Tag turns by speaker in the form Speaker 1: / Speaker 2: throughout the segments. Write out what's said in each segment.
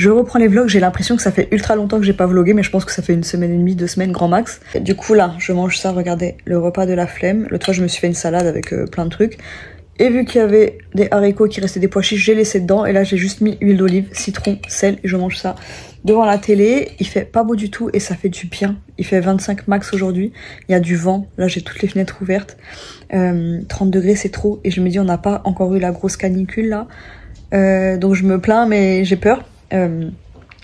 Speaker 1: je reprends les vlogs, j'ai l'impression que ça fait ultra longtemps que j'ai pas vlogué, mais je pense que ça fait 1 semaine et demie, 2 semaines grand max. Et du coup là, je mange ça, regardez, le repas de la flemme. L'autre fois je me suis fait une salade avec plein de trucs. Et vu qu'il y avait des haricots qui restaient des pois chiches, j'ai laissé dedans. Et là j'ai juste mis huile d'olive, citron, sel et je mange ça devant la télé. Il fait pas beau du tout et ça fait du bien. Il fait 25 max aujourd'hui, il y a du vent, là j'ai toutes les fenêtres ouvertes. 30 degrés c'est trop et je me dis on n'a pas encore eu la grosse canicule là. Donc je me plains mais j'ai peur.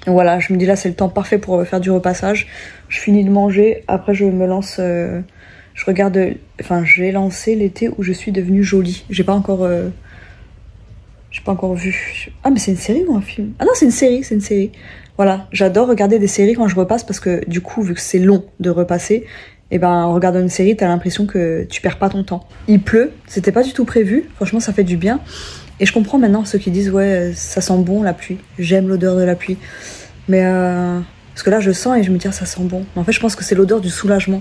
Speaker 1: Voilà, je me dis là c'est le temps parfait pour faire du repassage. Je finis de manger, après je me lance, je regarde, enfin j'ai lancé l'été où je suis devenue jolie. J'ai pas encore vu. Ah mais c'est une série ou un film? Ah non c'est une série. Voilà, j'adore regarder des séries quand je repasse parce que du coup vu que c'est long de repasser, et ben en regardant une série t'as l'impression que tu perds pas ton temps. Il pleut, c'était pas du tout prévu, franchement ça fait du bien. Et je comprends maintenant ceux qui disent ouais ça sent bon la pluie, j'aime l'odeur de la pluie. Mais parce que là je sens et je me dis ça sent bon. Mais en fait je pense que c'est l'odeur du soulagement.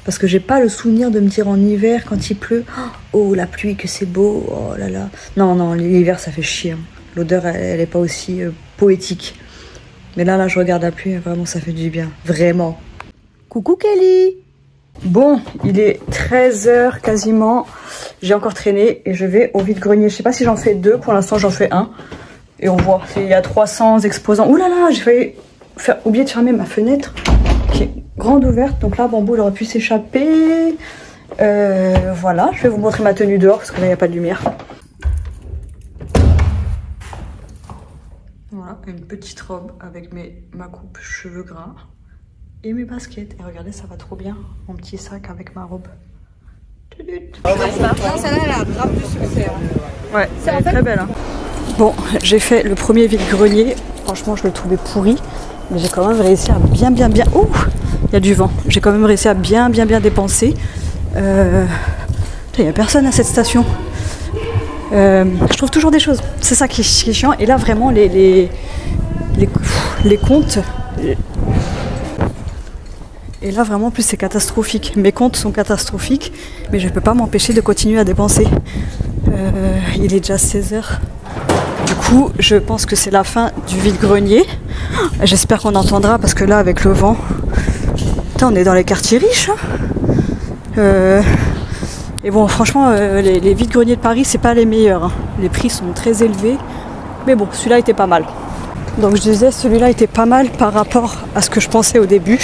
Speaker 1: Parce que j'ai pas le souvenir de me dire en hiver quand il pleut, oh la pluie que c'est beau, oh là là. Non, l'hiver ça fait chier. Hein. L'odeur elle est pas aussi poétique. Mais là je regarde la pluie et vraiment ça fait du bien. Vraiment. Coucou Kelly. Bon, il est 13h quasiment, j'ai encore traîné et je vais au vide-grenier. Je sais pas si j'en fais 2, pour l'instant j'en fais 1. Et on voit, il y a 300 exposants. Ouh là là, j'ai failli oublier de fermer ma fenêtre qui est grande ouverte. Donc là, Bambou il aurait pu s'échapper. Voilà, je vais vous montrer ma tenue dehors parce que là il n'y a pas de lumière. Voilà, une petite robe avec ma coupe cheveux gras. Et mes baskets. Et regardez, ça va trop bien. Mon petit sac avec ma robe.
Speaker 2: Celle-là, elle a grave du succès.
Speaker 1: Ouais, elle est très belle. Hein. Bon, j'ai fait le premier vide-grenier. Franchement, je le trouvais pourri. Mais j'ai quand même réussi à bien... Ouh, il y a du vent. J'ai quand même réussi à bien dépenser. Il n'y a personne à cette station. Je trouve toujours des choses. C'est ça qui est chiant. Et là, vraiment, les comptes... Et là vraiment en plus c'est catastrophique, mes comptes sont catastrophiques, mais je ne peux pas m'empêcher de continuer à dépenser. Il est déjà 16h. Du coup je pense que c'est la fin du vide-grenier. J'espère qu'on entendra parce que là avec le vent, putain, on est dans les quartiers riches. Hein. Et bon franchement les vide-greniers de Paris c'est pas les meilleurs. Hein. Les prix sont très élevés, mais bon celui-là était pas mal. Donc je disais celui-là était pas mal par rapport à ce que je pensais au début.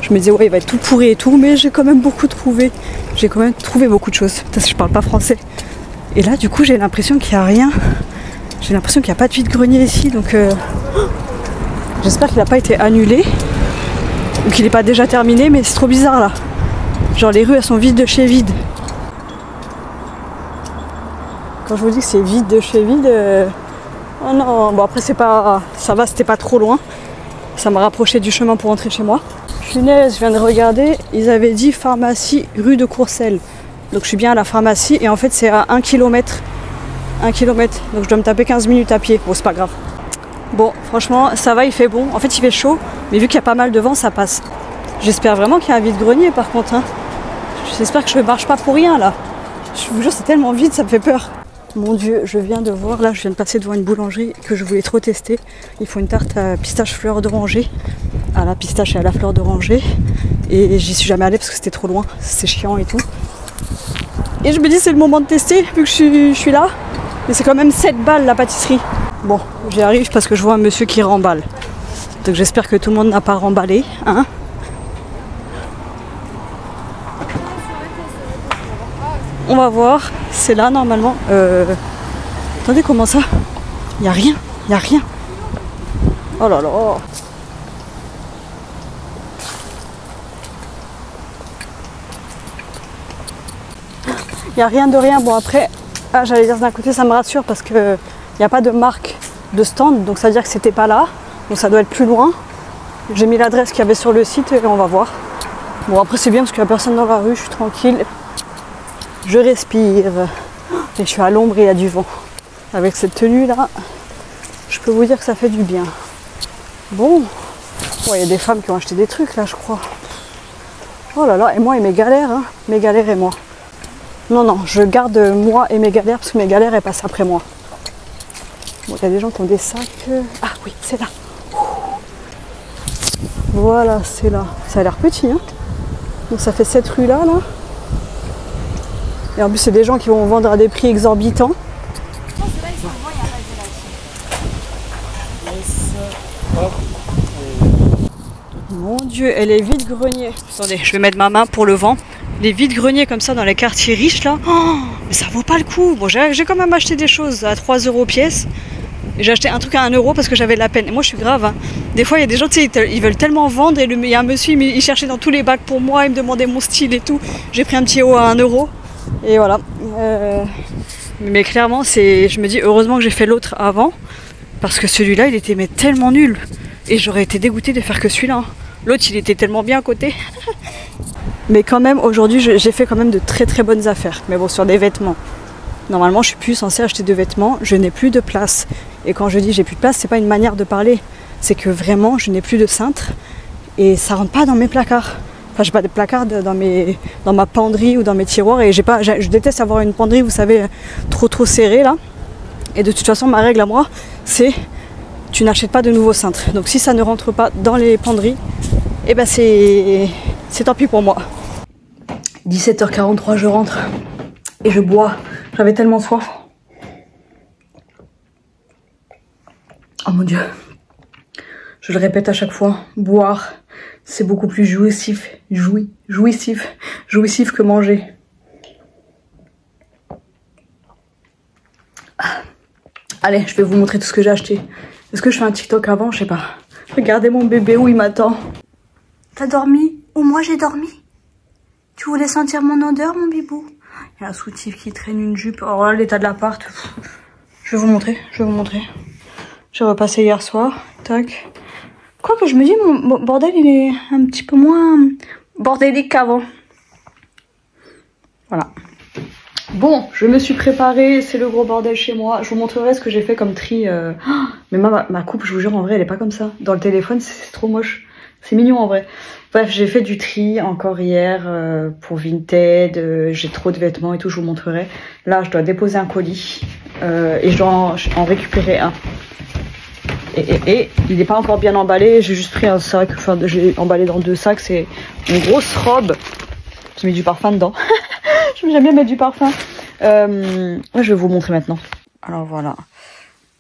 Speaker 1: Je me disais ouais il va être tout pourri et tout, mais j'ai quand même trouvé. J'ai quand même trouvé beaucoup de choses. Parce que je parle pas français. Et là du coup j'ai l'impression qu'il n'y a rien. J'ai l'impression qu'il n'y a pas de vide-grenier ici. Donc j'espère qu'il n'a pas été annulé. Ou qu'il n'est pas déjà terminé, mais c'est trop bizarre là. Genre les rues elles sont vides de chez vide. Quand je vous dis que c'est vide de chez vide... Oh non, bon après c'est pas... Ça va, c'était pas trop loin. Ça m'a rapproché du chemin pour rentrer chez moi. Punaise, je viens de regarder, ils avaient dit pharmacie rue de Courcelles. Donc je suis bien à la pharmacie et en fait c'est à 1 km. 1 km, donc je dois me taper 15 minutes à pied. Bon c'est pas grave. Bon franchement ça va, il fait bon. En fait il fait chaud, mais vu qu'il y a pas mal de vent ça passe. J'espère vraiment qu'il y a un vide-grenier par contre. Hein. J'espère que je ne marche pas pour rien là. Je vous jure c'est tellement vide, ça me fait peur. Mon Dieu, je viens de voir, là je viens de passer devant une boulangerie que je voulais trop tester. Ils font une tarte à pistache fleur d'oranger, à la pistache et à la fleur d'oranger. Et j'y suis jamais allée parce que c'était trop loin, c'est chiant et tout. Et je me dis c'est le moment de tester vu que je suis là. Mais c'est quand même 7 balles la pâtisserie. Bon, j'y arrive parce que je vois un monsieur qui remballe. Donc j'espère que tout le monde n'a pas remballé, hein. On va voir, c'est là normalement. Attendez, comment ça? Il n'y a rien, il n'y a rien. Oh là là. Il n'y a rien de rien. Bon après, ah, j'allais dire d'un côté ça me rassure parce qu'il n'y a pas de marque de stand. Donc ça veut dire que c'était pas là. Donc ça doit être plus loin. J'ai mis l'adresse qu'il y avait sur le site et on va voir. Bon après c'est bien parce qu'il n'y a personne dans la rue, je suis tranquille. Je respire et je suis à l'ombre et il y a du vent. Avec cette tenue là, je peux vous dire que ça fait du bien. Bon, il y a des femmes qui ont acheté des trucs là je crois. Oh là là, et moi et mes galères, hein. Mes galères et moi. Non, je garde moi et mes galères parce que mes galères elles passent après moi. Bon, il y a des gens qui ont des sacs. Ah oui, c'est là. Ouh. Voilà, c'est là. Ça a l'air petit, hein. Donc ça fait cette rue là, là. Et en plus, c'est des gens qui vont vendre à des prix exorbitants. Mon Dieu, elle est vide-grenier. Attendez, je vais mettre ma main pour le vent. Les vides-greniers comme ça dans les quartiers riches là, oh, mais ça vaut pas le coup. Bon, j'ai quand même acheté des choses à 3 € pièce. J'ai acheté un truc à 1 € parce que j'avais de la peine. Et moi je suis grave, hein. Des fois il y a des gens, tu sais, ils veulent tellement vendre. Et il y a un monsieur, il cherchait dans tous les bacs pour moi, il me demandait mon style et tout. J'ai pris un petit haut à 1 €. Et voilà. Mais clairement, je me dis heureusement que j'ai fait l'autre avant. Parce que celui-là, il était mais tellement nul. Et j'aurais été dégoûtée de faire que celui-là. L'autre, il était tellement bien à côté. Mais quand même, aujourd'hui, j'ai fait quand même de très très bonnes affaires. Mais bon, sur des vêtements. Normalement, je suis plus censée acheter de vêtements. Je n'ai plus de place. Et quand je dis j'ai plus de place, c'est pas une manière de parler. C'est que vraiment, je n'ai plus de cintre. Et ça rentre pas dans mes placards. Enfin, j'ai pas de placards dans ma penderie ou dans mes tiroirs. Et je déteste avoir une penderie, vous savez, trop serrée là. Et de toute façon, ma règle à moi, c'est tu n'achètes pas de nouveaux cintres. Donc si ça ne rentre pas dans les penderies, eh ben c'est tant pis pour moi. 17h43, je rentre et je bois. J'avais tellement soif. Oh mon Dieu. Je le répète à chaque fois, boire, c'est beaucoup plus jouissif que manger. Allez, je vais vous montrer tout ce que j'ai acheté. Est-ce que je fais un TikTok avant? Je sais pas. Regardez mon bébé où il m'attend. T'as dormi? Ou moi j'ai dormi? Tu voulais sentir mon odeur, mon bibou? Il y a un soutif qui traîne une jupe. Oh là, l'état de l'appart. Je vais vous montrer, J'ai repassé hier soir. Tac. Quoique je me dis, mon bordel, il est un petit peu moins bordélique qu'avant. Voilà. Bon, je me suis préparée, c'est le gros bordel chez moi. Je vous montrerai ce que j'ai fait comme tri. Mais ma coupe, je vous jure, en vrai, elle est pas comme ça. Dans le téléphone, c'est trop moche. C'est mignon en vrai. Bref, j'ai fait du tri encore hier pour Vinted. J'ai trop de vêtements et tout, je vous montrerai. Là, je dois déposer un colis et je dois en récupérer un. Et il n'est pas encore bien emballé. J'ai juste pris un sac, enfin, j'ai emballé dans 2 sacs. C'est une grosse robe. J'ai mis du parfum dedans. J'aime bien mettre du parfum. Je vais vous montrer maintenant. Alors voilà.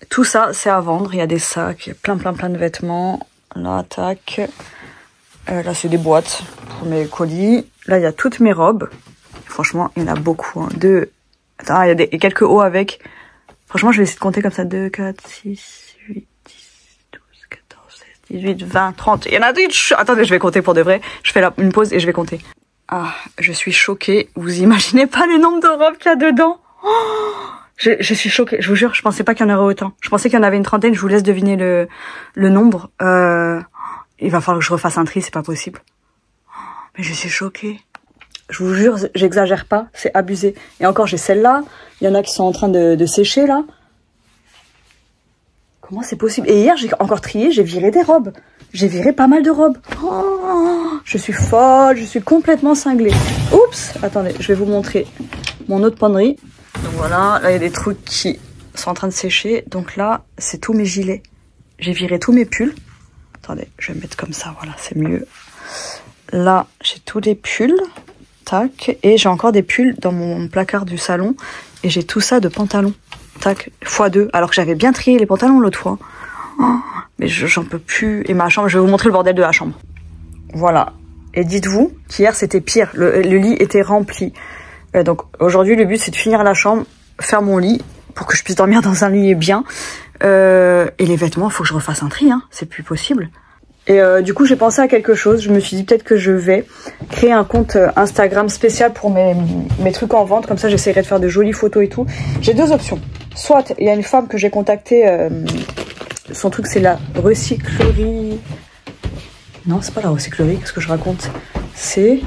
Speaker 1: Tout ça, c'est à vendre. Il y a des sacs, il y a plein de vêtements. Là, tac. Là, c'est des boîtes pour mes colis. Là, il y a toutes mes robes. Franchement, il y en a beaucoup. Hein. Attends, il y a quelques hauts avec. Franchement, je vais essayer de compter comme ça. 2, 4, 6, 8, 10, 12, 14, 16, 18, 20, 30. Il y en a 10. Attendez, je vais compter pour de vrai. Je fais une pause et je vais compter. Ah, je suis choquée. Vous imaginez pas le nombre de robes qu'il y a dedans? Oh, je suis choquée. Je vous jure, je pensais pas qu'il y en aurait autant. Je pensais qu'il y en avait une trentaine. Je vous laisse deviner le nombre. Il va falloir que je refasse un tri, c'est pas possible. Mais je suis choquée. Je vous jure, j'exagère pas. C'est abusé. Et encore, j'ai celle-là. Il y en a qui sont en train de sécher, là. Comment c'est possible? Et hier, j'ai encore trié. J'ai viré des robes. J'ai viré pas mal de robes. Oh, je suis folle. Je suis complètement cinglée. Oups. Attendez, je vais vous montrer mon autre penderie. Donc voilà, là, il y a des trucs qui sont en train de sécher. Donc là, c'est tous mes gilets. J'ai viré tous mes pulls. Attendez, je vais mettre comme ça, voilà, c'est mieux. Là, j'ai tous les pulls. Tac. Et j'ai encore des pulls dans mon placard du salon. Et j'ai tout ça de pantalons. Tac, x2. Alors que j'avais bien trié les pantalons l'autre fois. Oh, mais j'en peux plus. Et ma chambre, je vais vous montrer le bordel de la chambre. Voilà. Et dites-vous qu'hier, c'était pire. Le lit était rempli. Donc aujourd'hui, le but, c'est de finir la chambre, faire mon lit, pour que je puisse dormir dans un lit bien. Et les vêtements, il faut que je refasse un tri, hein. C'est plus possible. Et du coup, j'ai pensé à quelque chose. Je me suis dit peut-être que je vais créer un compte Instagram spécial pour mes trucs en vente. Comme ça, j'essaierai de faire de jolies photos et tout. J'ai 2 options. Soit il y a une femme que j'ai contactée. Son truc, c'est la recyclerie. Non, c'est pas la recyclerie. Qu'est-ce que je raconte? C'est...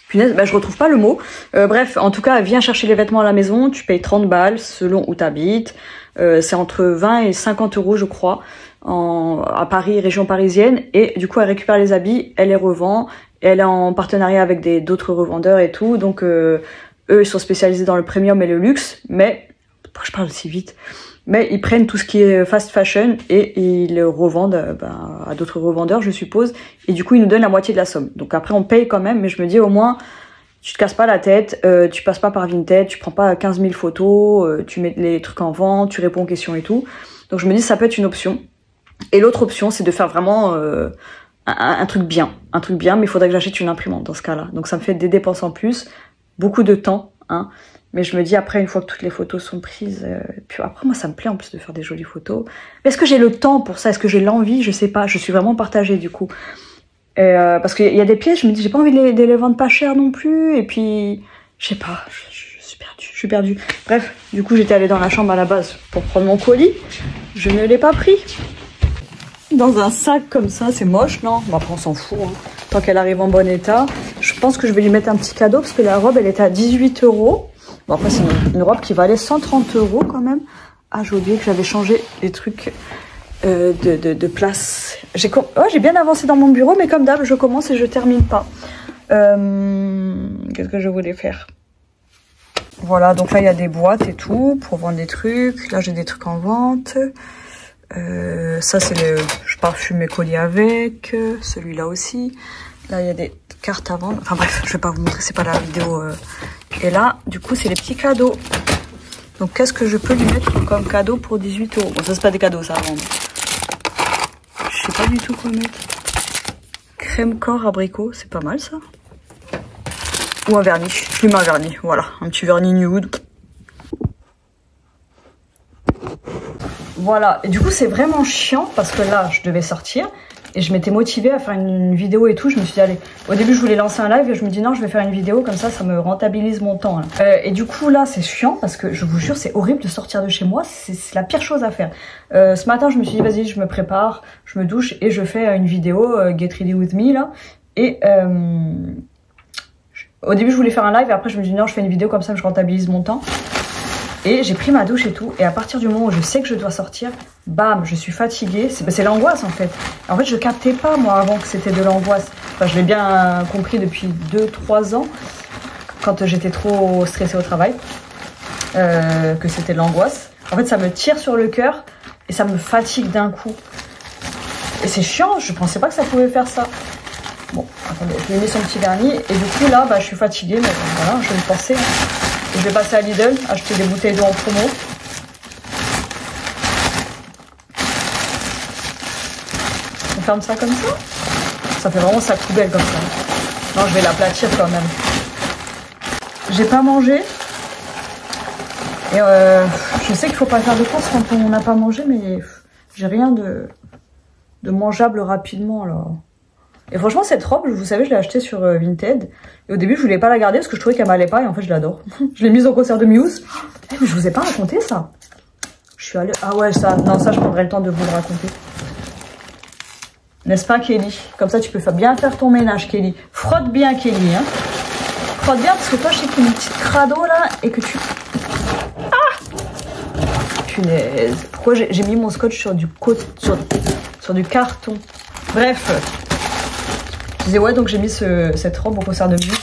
Speaker 1: Punaise, bah, je retrouve pas le mot. Bref, en tout cas, viens chercher les vêtements à la maison. Tu payes 30 balles selon où tu habites. C'est entre 20 et 50 euros, je crois, à Paris, région parisienne. Et du coup, elle récupère les habits, elle les revend. Elle est en partenariat avec d'autres revendeurs et tout. Donc, eux, ils sont spécialisés dans le premium et le luxe. Mais pourquoi je parle aussi vite? Mais ils prennent tout ce qui est fast fashion et ils le revendent à d'autres revendeurs, je suppose. Et du coup, ils nous donnent la moitié de la somme. Donc après, on paye quand même, mais je me dis au moins, tu te casses pas la tête, tu passes pas par Vinted, tu prends pas 15 000 photos, tu mets les trucs en vente, tu réponds aux questions et tout. Donc je me dis, ça peut être une option. Et l'autre option, c'est de faire vraiment un truc bien, mais il faudrait que j'achète une imprimante dans ce cas-là. Donc ça me fait des dépenses en plus, beaucoup de temps, hein. Mais je me dis après, une fois que toutes les photos sont prises, puis après moi ça me plaît en plus de faire des jolies photos. Mais est-ce que j'ai le temps pour ça? Est-ce que j'ai l'envie? Je sais pas, je suis vraiment partagée du coup. Parce qu'il y a des pièces, je me dis j'ai pas envie de les vendre pas cher non plus. Et puis, je sais pas, je suis perdue. Bref, du coup j'étais allée dans la chambre à la base pour prendre mon colis. Je ne l'ai pas pris. Dans un sac comme ça, c'est moche, non? Bon, après on s'en fout, hein. Tant qu'elle arrive en bon état. Je pense que je vais lui mettre un petit cadeau parce que la robe elle était à 18 €. Bon après c'est une robe qui valait 130 € quand même. Ah j'ai oublié que j'avais changé les trucs de place. J'ai bien avancé dans mon bureau mais comme d'hab je commence et je termine pas. Qu'est-ce que je voulais faire? Voilà, donc là il y a des boîtes et tout pour vendre des trucs. Là j'ai des trucs en vente. Ça c'est je parfume mes colis avec. Celui-là aussi. Là il y a des cartes à vendre. Enfin bref, je vais pas vous montrer, c'est pas la vidéo. Et là, du coup, c'est les petits cadeaux. Donc qu'est-ce que je peux lui mettre comme cadeau pour 18 €? Bon, ça c'est pas des cadeaux, ça à vendre. Je sais pas du tout quoi mettre. Crème corps abricot, c'est pas mal ça. Ou un vernis. Je lui mets un vernis, voilà, un petit vernis nude. Voilà, et du coup c'est vraiment chiant parce que là je devais sortir et je m'étais motivée à faire une vidéo et tout. Je me suis dit allez, au début je voulais lancer un live et je me dis non je vais faire une vidéo comme ça me rentabilise mon temps là. Et du coup là c'est chiant parce que je vous jure c'est horrible de sortir de chez moi, c'est la pire chose à faire. Ce matin je me suis dit vas-y je me prépare, je me douche et je fais une vidéo Get Ready With Me là. Et au début je voulais faire un live et après je me dis non je fais une vidéo comme ça je rentabilise mon temps. Et j'ai pris ma douche et tout. Et à partir du moment où je sais que je dois sortir, bam, je suis fatiguée. C'est l'angoisse en fait. En fait, je captais pas moi avant que c'était de l'angoisse. Enfin, je l'ai bien compris depuis 2-3 ans, quand j'étais trop stressée au travail, que c'était de l'angoisse. En fait, ça me tire sur le cœur et ça me fatigue d'un coup. Et c'est chiant, je pensais pas que ça pouvait faire ça. Bon, attendez, je lui ai mis son petit vernis. Et du coup, là, bah, je suis fatiguée. Mais voilà, je vais me forcer. Je vais passer à Lidl, acheter des bouteilles d'eau en promo. On ferme ça comme ça. Ça fait vraiment sac poubelle comme ça. Non, je vais l'aplatir quand même. J'ai pas mangé. Et je sais qu'il faut pas faire de courses quand on n'a pas mangé, mais j'ai rien de mangeable rapidement alors. Et franchement, cette robe, vous savez, je l'ai achetée sur Vinted. Et au début, je voulais pas la garder parce que je trouvais qu'elle m'allait pas. Et en fait, je l'adore. Je l'ai mise au concert de Muse. Mais je vous ai pas raconté ça. Je suis allée... Ah ouais, ça... Non, ça, je prendrai le temps de vous le raconter. N'est-ce pas, Kelly? Comme ça, tu peux bien faire ton ménage, Kelly. Frotte bien, Kelly. Hein. Frotte bien parce que toi, je sais qu'il y a une petite crado là et que tu... Ah! Punaise. Pourquoi j'ai mis mon scotch sur du carton? Bref... Je disais ouais, donc j'ai mis cette robe au concert de Muse.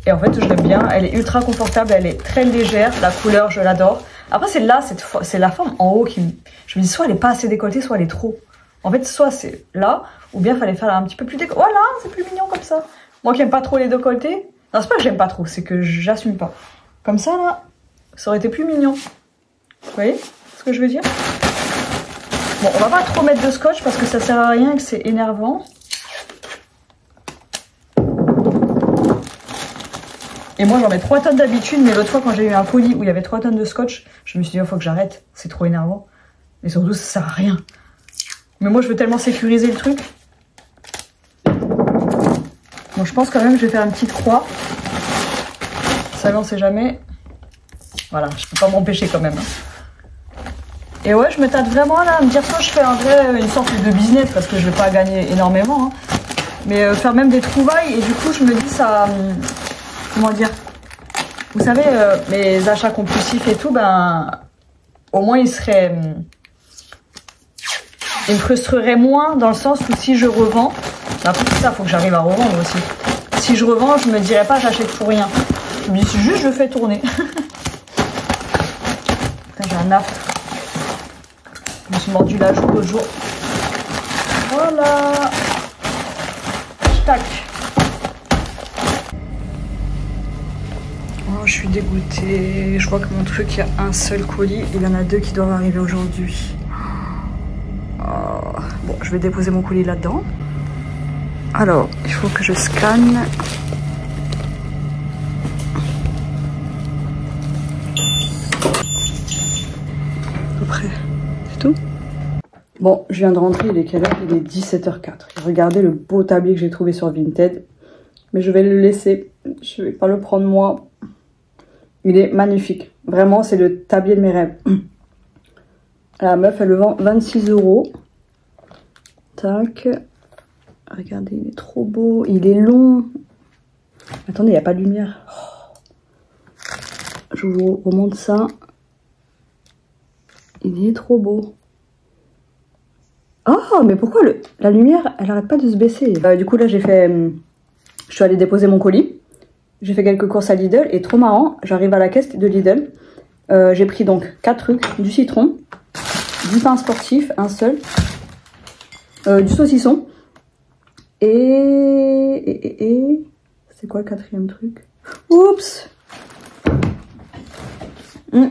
Speaker 1: Et en fait, je l'aime bien. Elle est ultra confortable, elle est très légère. La couleur, je l'adore. Après, c'est là, c'est la forme en haut qui me... Je me dis, soit elle est pas assez décolletée, soit elle est trop. En fait, soit c'est là, ou bien il fallait faire un petit peu plus décolleté. Voilà, c'est plus mignon comme ça. Moi qui aime pas trop les décolletés. Non, c'est pas que j'aime pas trop, c'est que j'assume pas. Comme ça, là, ça aurait été plus mignon. Vous voyez ce que je veux dire? Bon, on va pas trop mettre de scotch parce que ça sert à rien et que c'est énervant. Et moi j'en mets 3 tonnes d'habitude, mais l'autre fois quand j'ai eu un colis où il y avait 3 tonnes de scotch, je me suis dit, il faut que j'arrête, c'est trop énervant. Et surtout ça sert à rien. Mais moi je veux tellement sécuriser le truc. Bon, je pense quand même que je vais faire une petite croix. Ça on sait jamais. Voilà, je peux pas m'empêcher quand même. Et ouais, je me tâte vraiment là à me dire soit je fais une sorte de business parce que je vais pas gagner énormément. Hein. Mais faire même des trouvailles et du coup je me dis ça... Comment dire? Vous savez, mes achats compulsifs et tout, ben, au moins ils me frustreraient moins dans le sens où si je revends, ben après tout ça, faut que j'arrive à revendre aussi. Si je revends, je me dirais pas j'achète pour rien. Je me dis juste je fais tourner. un affre. Je me suis mordu la joue l'autre jour. Voilà. Tac. Oh, je suis dégoûtée. Je vois que mon truc, il y a un seul colis. Il y en a 2 qui doivent arriver aujourd'hui. Oh. Bon, je vais déposer mon colis là-dedans. Alors, il faut que je scanne. À peu près. C'est tout? Bon, je viens de rentrer. Il est quelle heure? Il est 17h04. Regardez le beau tablier que j'ai trouvé sur Vinted. Mais je vais le laisser. Je vais pas le prendre moi. Il est magnifique. Vraiment, c'est le tablier de mes rêves. La meuf, elle le vend 26 €. Tac. Regardez, il est trop beau. Il est long. Attendez, il n'y a pas de lumière. Oh. Je vous remonte ça. Il est trop beau. Oh, mais pourquoi la lumière, elle arrête pas de se baisser. Du coup, là, j'ai fait... je suis allée déposer mon colis. J'ai fait quelques courses à Lidl et trop marrant, j'arrive à la caisse de Lidl. J'ai pris donc 4 trucs, du citron, du pain sportif, un seul, du saucisson et c'est quoi le 4e truc? Oups. Attends,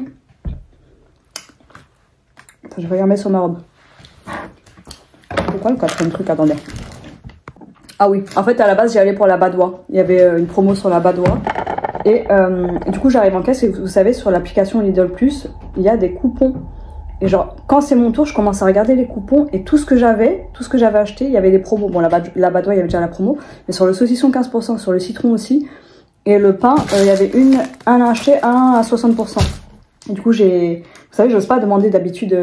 Speaker 1: je vais regarder sur ma robe. Pourquoi le 4e truc? Attendez. Ah oui, en fait à la base j'y allais pour la Badois. Il y avait une promo sur la Badois. Et du coup j'arrive en caisse et vous savez sur l'application Lidl Plus, il y a des coupons. Et genre quand c'est mon tour, je commence à regarder les coupons et tout ce que j'avais acheté, il y avait des promos. Bon la Badois il y avait déjà la promo, mais sur le saucisson 15%, sur le citron aussi. Et le pain, il y avait un acheté, un à 60%. Et du coup vous savez, j'ose pas demander d'habitude,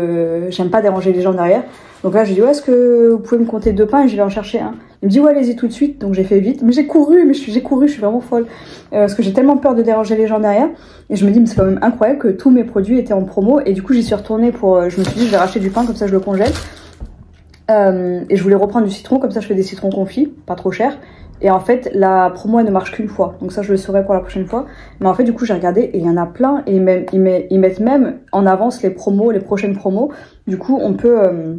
Speaker 1: j'aime pas déranger les gens derrière. Donc là j'ai dit ouais, est-ce que vous pouvez me compter 2 pains et je vais en chercher un. Il me dit ouais, allez-y tout de suite. Donc j'ai fait vite, mais j'ai couru, je suis vraiment folle parce que j'ai tellement peur de déranger les gens derrière. Et je me dis mais c'est quand même incroyable que tous mes produits étaient en promo. Et du coup j'y suis retournée je me suis dit je vais racheter du pain comme ça je le congèle. Et je voulais reprendre du citron, comme ça je fais des citrons confits, pas trop cher. Et en fait, la promo, elle ne marche qu'une fois. Donc ça, je le saurai pour la prochaine fois. Mais en fait, du coup, j'ai regardé et il y en a plein. Et ils mettent même en avance les promos, les prochaines promos. Du coup, on peut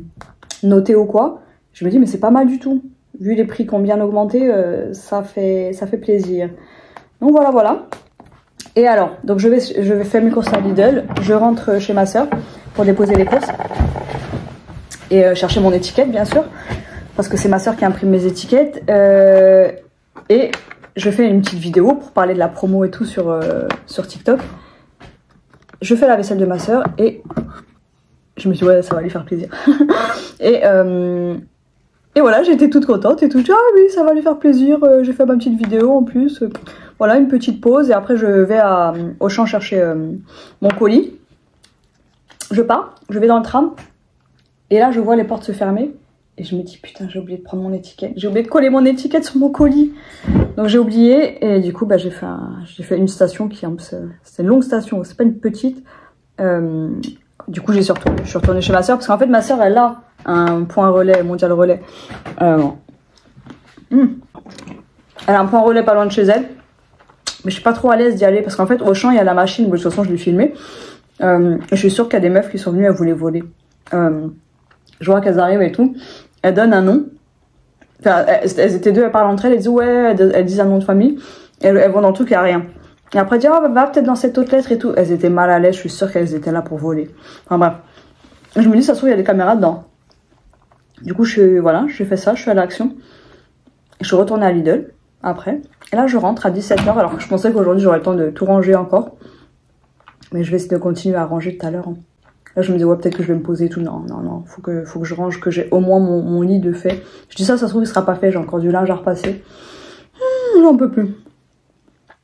Speaker 1: noter ou quoi. Je me dis, mais c'est pas mal du tout. Vu les prix qui ont bien augmenté, ça fait plaisir. Donc voilà. Et alors, donc je vais faire mes courses à Lidl. Je rentre chez ma soeur pour déposer les courses. Et chercher mon étiquette, bien sûr. Parce que c'est ma soeur qui imprime mes étiquettes. Et je fais une petite vidéo pour parler de la promo et tout sur TikTok. Je fais la vaisselle de ma soeur et je me suis dit ouais, ça va lui faire plaisir. et voilà, j'étais toute contente et tout. Je dis ah oui, ça va lui faire plaisir. J'ai fait ma petite vidéo en plus. Voilà, une petite pause et après je vais à Auchan chercher mon colis. Je pars, je vais dans le tram et là je vois les portes se fermer. Et je me dis, putain, j'ai oublié de prendre mon étiquette. J'ai oublié de coller mon étiquette sur mon colis. Donc j'ai oublié. Et du coup, bah, j'ai fait une station qui c'est une longue station. C'est pas une petite. Du coup, je suis retournée chez ma soeur. Parce qu'en fait, ma soeur, elle a un point relais, mondial relais. Elle a un point relais pas loin de chez elle. Mais je suis pas trop à l'aise d'y aller. Parce qu'en fait, au champ, il y a la machine. De toute façon, je l'ai filmé. Et je suis sûre qu'il y a des meufs qui sont venues, elles voulaient voler. Je vois qu'elles arrivent et tout. Elles donnent un nom. Enfin, elles étaient 2, elles parlent entre elles. Elles disent ouais, elles disent un nom de famille. Elles vont dans le truc, il n'y a rien. Et après, elles disent oh, va peut-être dans cette autre lettre et tout. Elles étaient mal à l'aise, je suis sûre qu'elles étaient là pour voler. Enfin bref. Je me dis, ça se trouve, il y a des caméras dedans. Du coup, j'ai fait ça, je suis à l'action. Je suis retournée à Lidl après. Et là, je rentre à 17h. Alors que je pensais qu'aujourd'hui, j'aurais le temps de tout ranger encore. Mais je vais essayer de continuer à ranger tout à l'heure. Hein. Là, je me dis, ouais, peut-être que je vais me poser et tout. Non. Faut que je range, que j'ai au moins mon lit de fait. Je dis ça se trouve, il sera pas fait. J'ai encore du linge à repasser. J'en peux plus.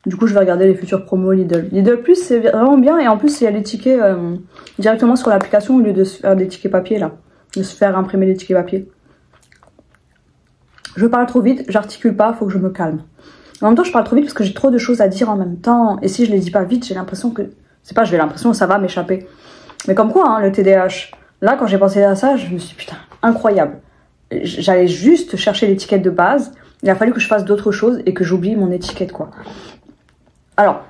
Speaker 1: Du coup, je vais regarder les futurs promos Lidl. Lidl Plus, c'est vraiment bien. Et en plus, il y a les tickets directement sur l'application au lieu de se faire des tickets papier, là. De se faire imprimer des tickets papier. Je parle trop vite, j'articule pas, faut que je me calme. En même temps, je parle trop vite parce que j'ai trop de choses à dire en même temps. Et si je les dis pas vite, j'ai l'impression que... j'ai l'impression que ça va m'échapper. Mais comme quoi, hein, le TDAH. Là, quand j'ai pensé à ça, je me suis dit, putain, incroyable. J'allais juste chercher l'étiquette de base. Il a fallu que je fasse d'autres choses et que j'oublie mon étiquette, quoi. Alors,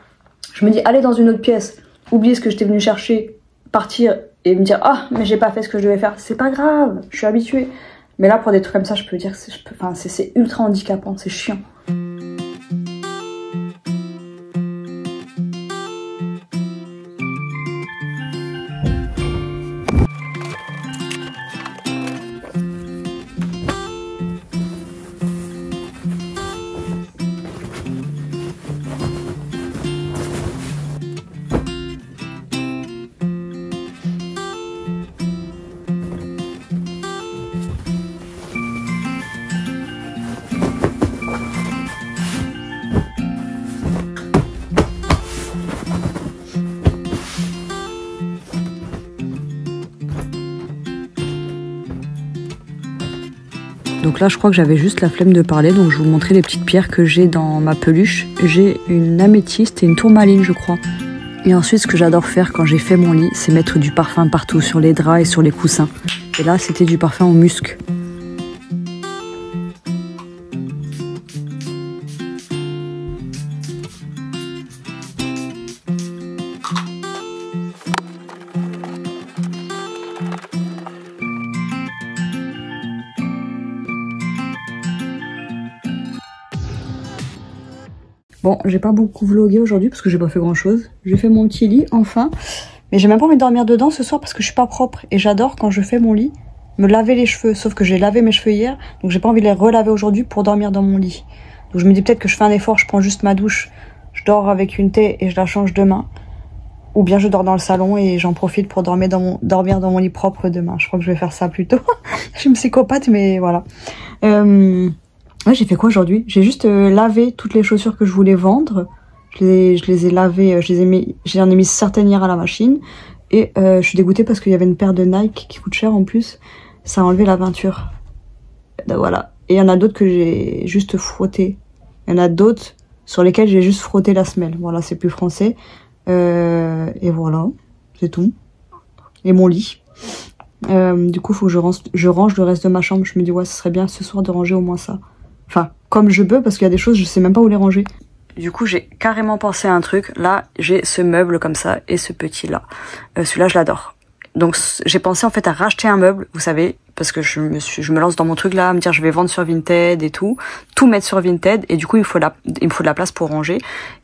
Speaker 1: je me dis, aller dans une autre pièce, oublier ce que j'étais venue chercher, partir et me dire ah mais j'ai pas fait ce que je devais faire, c'est pas grave, je suis habituée. Mais là pour des trucs comme ça je peux dire c'est ultra handicapant, c'est chiant. Donc là je crois que j'avais juste la flemme de parler, donc je vais vous montrer les petites pierres que j'ai dans ma peluche. J'ai une améthyste et une tourmaline je crois. Et ensuite ce que j'adore faire quand j'ai fait mon lit, c'est mettre du parfum partout, sur les draps et sur les coussins. Et là c'était du parfum au musc. Bon, j'ai pas beaucoup vlogué aujourd'hui parce que j'ai pas fait grand chose. J'ai fait mon petit lit, enfin. Mais j'ai même pas envie de dormir dedans ce soir parce que je suis pas propre. Et j'adore quand je fais mon lit, me laver les cheveux. Sauf que j'ai lavé mes cheveux hier, donc j'ai pas envie de les relaver aujourd'hui pour dormir dans mon lit. Donc je me dis peut-être que je fais un effort, je prends juste ma douche, je dors avec une thé et je la change demain. Ou bien je dors dans le salon et j'en profite pour dormir dans mon lit propre demain. Je crois que je vais faire ça plutôt. Je suis une psychopathe, mais voilà. Ouais, j'ai fait quoi aujourd'hui? J'ai juste lavé toutes les chaussures que je voulais vendre. Je les ai lavées, j'en ai mis certaines hier à la machine. Et je suis dégoûtée parce qu'il y avait une paire de Nike qui coûte cher en plus. Ça a enlevé la peinture. Donc, voilà. Et il y en a d'autres que j'ai juste frotté. Il y en a d'autres sur lesquels j'ai juste frotté la semelle. Voilà, c'est plus français. Et voilà, c'est tout. Et mon lit. Du coup, faut que je range le reste de ma chambre. Je me dis, ouais, ce serait bien ce soir de ranger au moins ça. Enfin, comme je peux, parce qu'il y a des choses, je sais même pas où les ranger. Du coup, j'ai carrément pensé à un truc. Là, j'ai ce meuble comme ça et ce petit-là. Celui-là, je l'adore. Donc, j'ai pensé en fait à racheter un meuble, vous savez, parce que je me lance dans mon truc là, à me dire je vais vendre sur Vinted et tout mettre sur Vinted, et du coup, il me faut de la place pour ranger.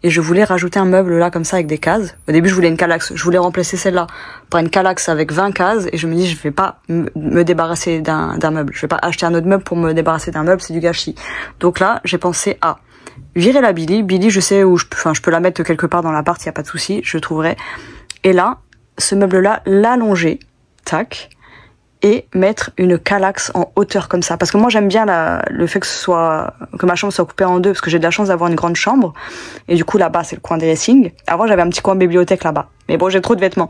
Speaker 1: Et je voulais rajouter un meuble là, comme ça, avec des cases. Au début, je voulais une Kallax. Je voulais remplacer celle-là par une Kallax avec 20 cases, et je me dis, je vais pas me débarrasser d'un meuble. Je vais pas acheter un autre meuble pour me débarrasser d'un meuble, c'est du gâchis. Donc là, j'ai pensé à virer la Billy. Billy, je sais où je peux la mettre quelque part dans l'appart, y a pas de souci, je trouverai. Et là, ce meuble-là, l'allonger, tac, et mettre une Kallax en hauteur comme ça. Parce que moi, j'aime bien le fait que ma chambre soit coupée en deux, parce que j'ai de la chance d'avoir une grande chambre. Et du coup, là-bas, c'est le coin dressing. Avant, j'avais un petit coin bibliothèque là-bas. Mais bon, j'ai trop de vêtements.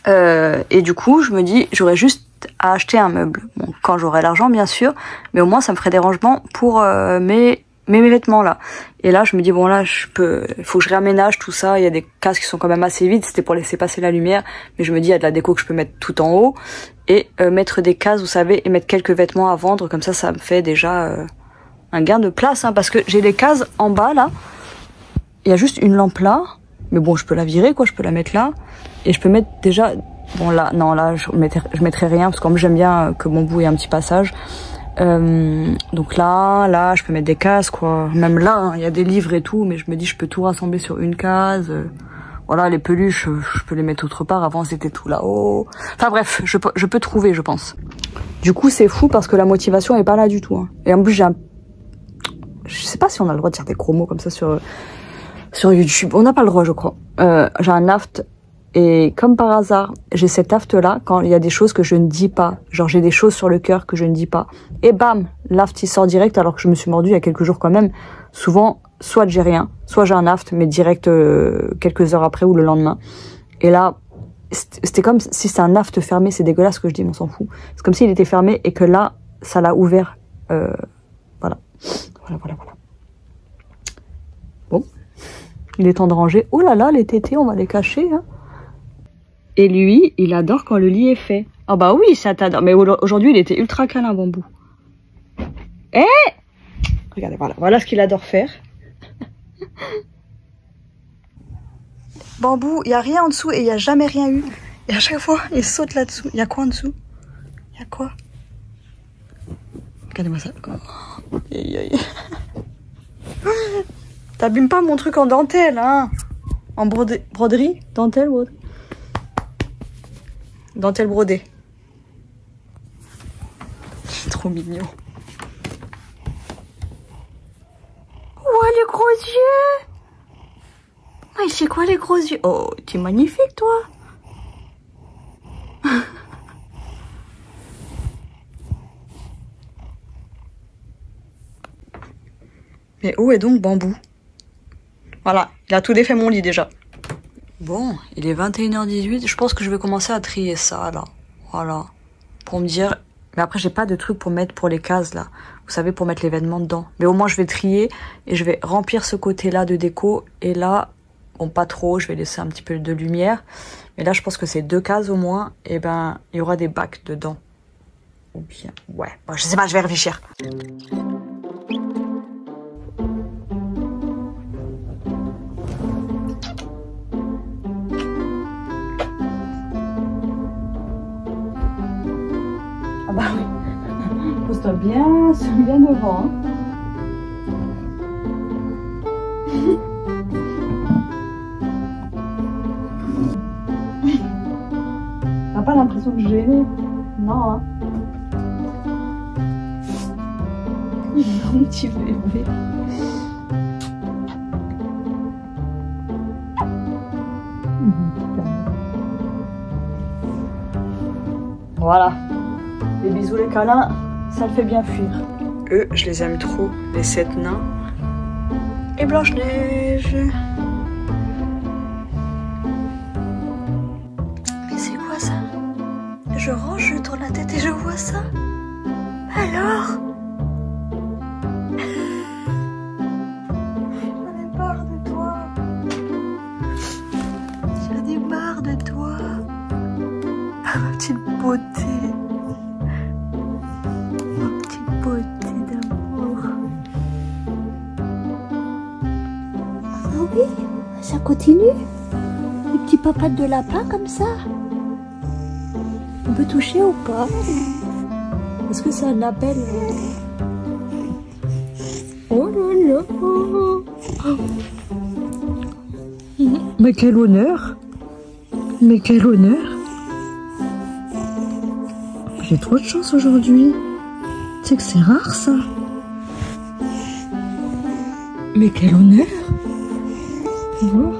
Speaker 1: Et du coup, je me dis, j'aurais juste à acheter un meuble. Bon, quand j'aurai l'argent, bien sûr. Mais au moins, ça me ferait des rangements pour mes vêtements là. Et là je me dis bon là il faut que je réaménage tout ça, il y a des cases qui sont quand même assez vides, c'était pour laisser passer la lumière, mais je me dis il y a de la déco que je peux mettre tout en haut et mettre des cases, vous savez, et mettre quelques vêtements à vendre, comme ça me fait déjà un gain de place, hein, parce que j'ai des cases en bas là, il y a juste une lampe là, mais bon je peux la virer quoi, je peux la mettre là et je peux mettre déjà, bon là non là je mettrai rien parce que comme j'aime bien que mon bout ait un petit passage. Donc là je peux mettre des cases quoi, même là il y a des livres et tout, mais je me dis je peux tout rassembler sur une case. Voilà, les peluches je peux les mettre autre part, avant c'était tout là-haut, enfin bref, je peux trouver, je pense. Du coup c'est fou parce que la motivation est pas là du tout, hein. Et en plus je sais pas si on a le droit de dire des gros mots comme ça sur YouTube, on n'a pas le droit je crois. J'ai un aft. Et comme par hasard, j'ai cet aft-là quand il y a des choses que je ne dis pas. Genre j'ai des choses sur le cœur que je ne dis pas. Et bam, l'aft il sort direct alors que je me suis mordu il y a quelques jours quand même. Souvent, soit j'ai rien, soit j'ai un aft, mais direct quelques heures après ou le lendemain. Et là, c'était comme si c'était un aft fermé, c'est dégueulasse ce que je dis, mais on s'en fout. C'est comme s'il était fermé et que là, ça l'a ouvert. Voilà. Bon, il est temps de ranger. Oh là là, les tétés, on va les cacher, hein. Et lui, il adore quand le lit est fait. Ah bah oui, ça t'adore. Mais aujourd'hui, il était ultra câlin, Bambou. Regardez, voilà ce qu'il adore faire. Bambou, il n'y a rien en dessous et il n'y a jamais rien eu. Et à chaque fois, il saute là-dessous. Il y a quoi en dessous? Il y a quoi? Regardez-moi ça. Oh. Aïe, aïe. T'abîmes pas mon truc en dentelle, hein? En broderie? Dentelle ou autre? Dentelle brodée. Trop mignon. Oh, les gros yeux! Ah, c'est quoi les gros yeux? Oh, t'es magnifique, toi! Mais où est donc Bambou? Voilà, il a tout défait mon lit déjà. Bon, il est 21h18, je pense que je vais commencer à trier ça là. Voilà. Pour me dire... Mais après j'ai pas de truc pour mettre pour les cases là. Vous savez, pour mettre l'événement dedans. Mais au moins je vais trier et je vais remplir ce côté là de déco. Et là, bon pas trop, je vais laisser un petit peu de lumière. Mais là je pense que c'est 2 cases au moins. Et ben il y aura des bacs dedans. Ou bien... Ouais, bon, je sais pas, je vais réfléchir. Ah bah oui, pose-toi bien devant. Hein. T'as pas l'impression que je gênais? Non, hein. Mon petit bébé. Voilà. Les bisous, les câlins, ça le fait bien fuir. Eux, je les aime trop, les 7 nains. Et Blanche-Neige. Mais c'est quoi ça? Je range, je tourne la tête et je vois ça. Alors? J'en ai marre de toi. J'en ai marre de toi. Ah, ma petite beauté.
Speaker 3: Oui, ça continue. Les petits papates de lapin comme ça. On peut toucher ou pas? Est-ce que c'est un appel? Oh là là. Mais quel honneur. Mais quel honneur. J'ai trop de chance aujourd'hui. Tu sais que c'est rare ça. Mais quel honneur. Voir.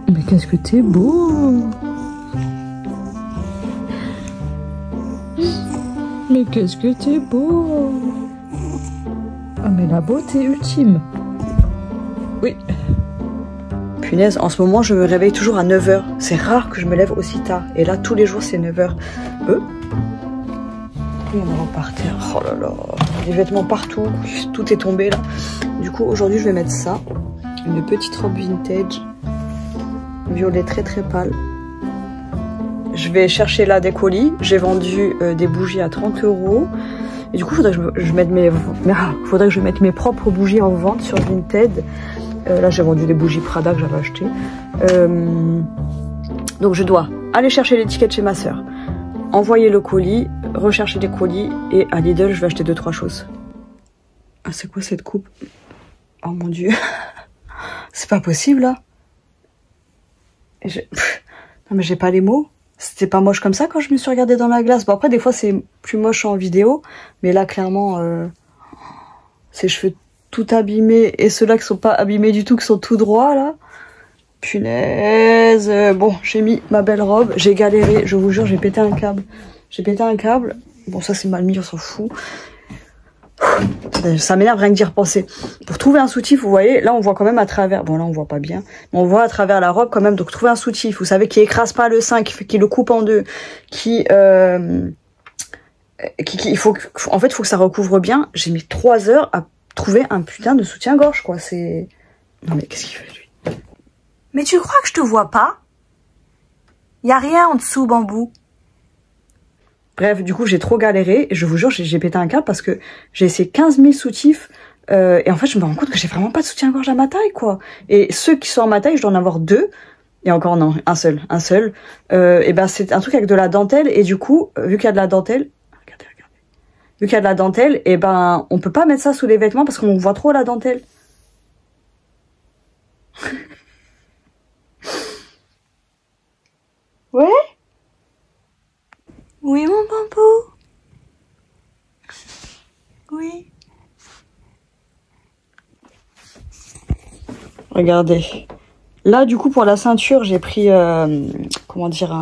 Speaker 3: Mais qu'est-ce que t'es beau. Mais qu'est-ce que t'es beau. Ah mais la beauté ultime. Oui.
Speaker 1: Punaise, en ce moment je me réveille toujours à 9h. C'est rare que je me lève aussi tard. Et là tous les jours c'est 9h. Et on va repartir. Oh là là, des vêtements partout, tout est tombé là. Du coup aujourd'hui je vais mettre ça, une petite robe vintage, violet très très pâle. Je vais chercher là des colis, j'ai vendu des bougies à 30 €. Et du coup faudrait que je mette mes propres bougies en vente sur Vinted. Là j'ai vendu des bougies Prada que j'avais achetées. Donc je dois aller chercher l'étiquette chez ma soeur, envoyer le colis, rechercher des colis, et à Lidl je vais acheter 2-3 choses. Ah c'est quoi cette coupe? Oh mon dieu. C'est pas possible là. Non mais j'ai pas les mots. C'était pas moche comme ça quand je me suis regardée dans la glace. Bon après des fois c'est plus moche en vidéo, mais là clairement ses cheveux tout abîmés et ceux-là qui sont pas abîmés du tout, qui sont tout droits là. Punaise. Bon, j'ai mis ma belle robe, j'ai galéré, je vous jure, j'ai pété un câble. J'ai pété un câble. Bon, ça c'est mal mis, on s'en fout. Ça m'énerve rien que d'y repenser. Pour trouver un soutif, vous voyez, là on voit quand même à travers. Bon, là on voit pas bien, mais on voit à travers la robe quand même. Donc trouver un soutif, vous savez, qui écrase pas le sein, qui le coupe en deux, il faut, en fait, il faut que ça recouvre bien. J'ai mis 3 heures à trouver un putain de soutien-gorge, quoi. C'est... Non mais qu'est-ce qu'il fait lui? Mais tu crois que je te vois pas? Y a rien en dessous, Bambou. Bref, du coup, j'ai trop galéré. Et je vous jure, j'ai pété un câble parce que j'ai essayé 15 000 soutifs Et en fait, je me rends compte que j'ai vraiment pas de soutien-gorge à ma taille, quoi. Et ceux qui sont à ma taille, je dois en avoir 2. Et encore non, un seul. Et ben c'est un truc avec de la dentelle. Et du coup, vu qu'il y a de la dentelle, regardez. Vu qu'il y a de la dentelle, et ben on peut pas mettre ça sous les vêtements parce qu'on voit trop la dentelle. Ouais? Oui, mon bambou. Oui. Regardez. Là, du coup, pour la ceinture, j'ai pris, comment dire,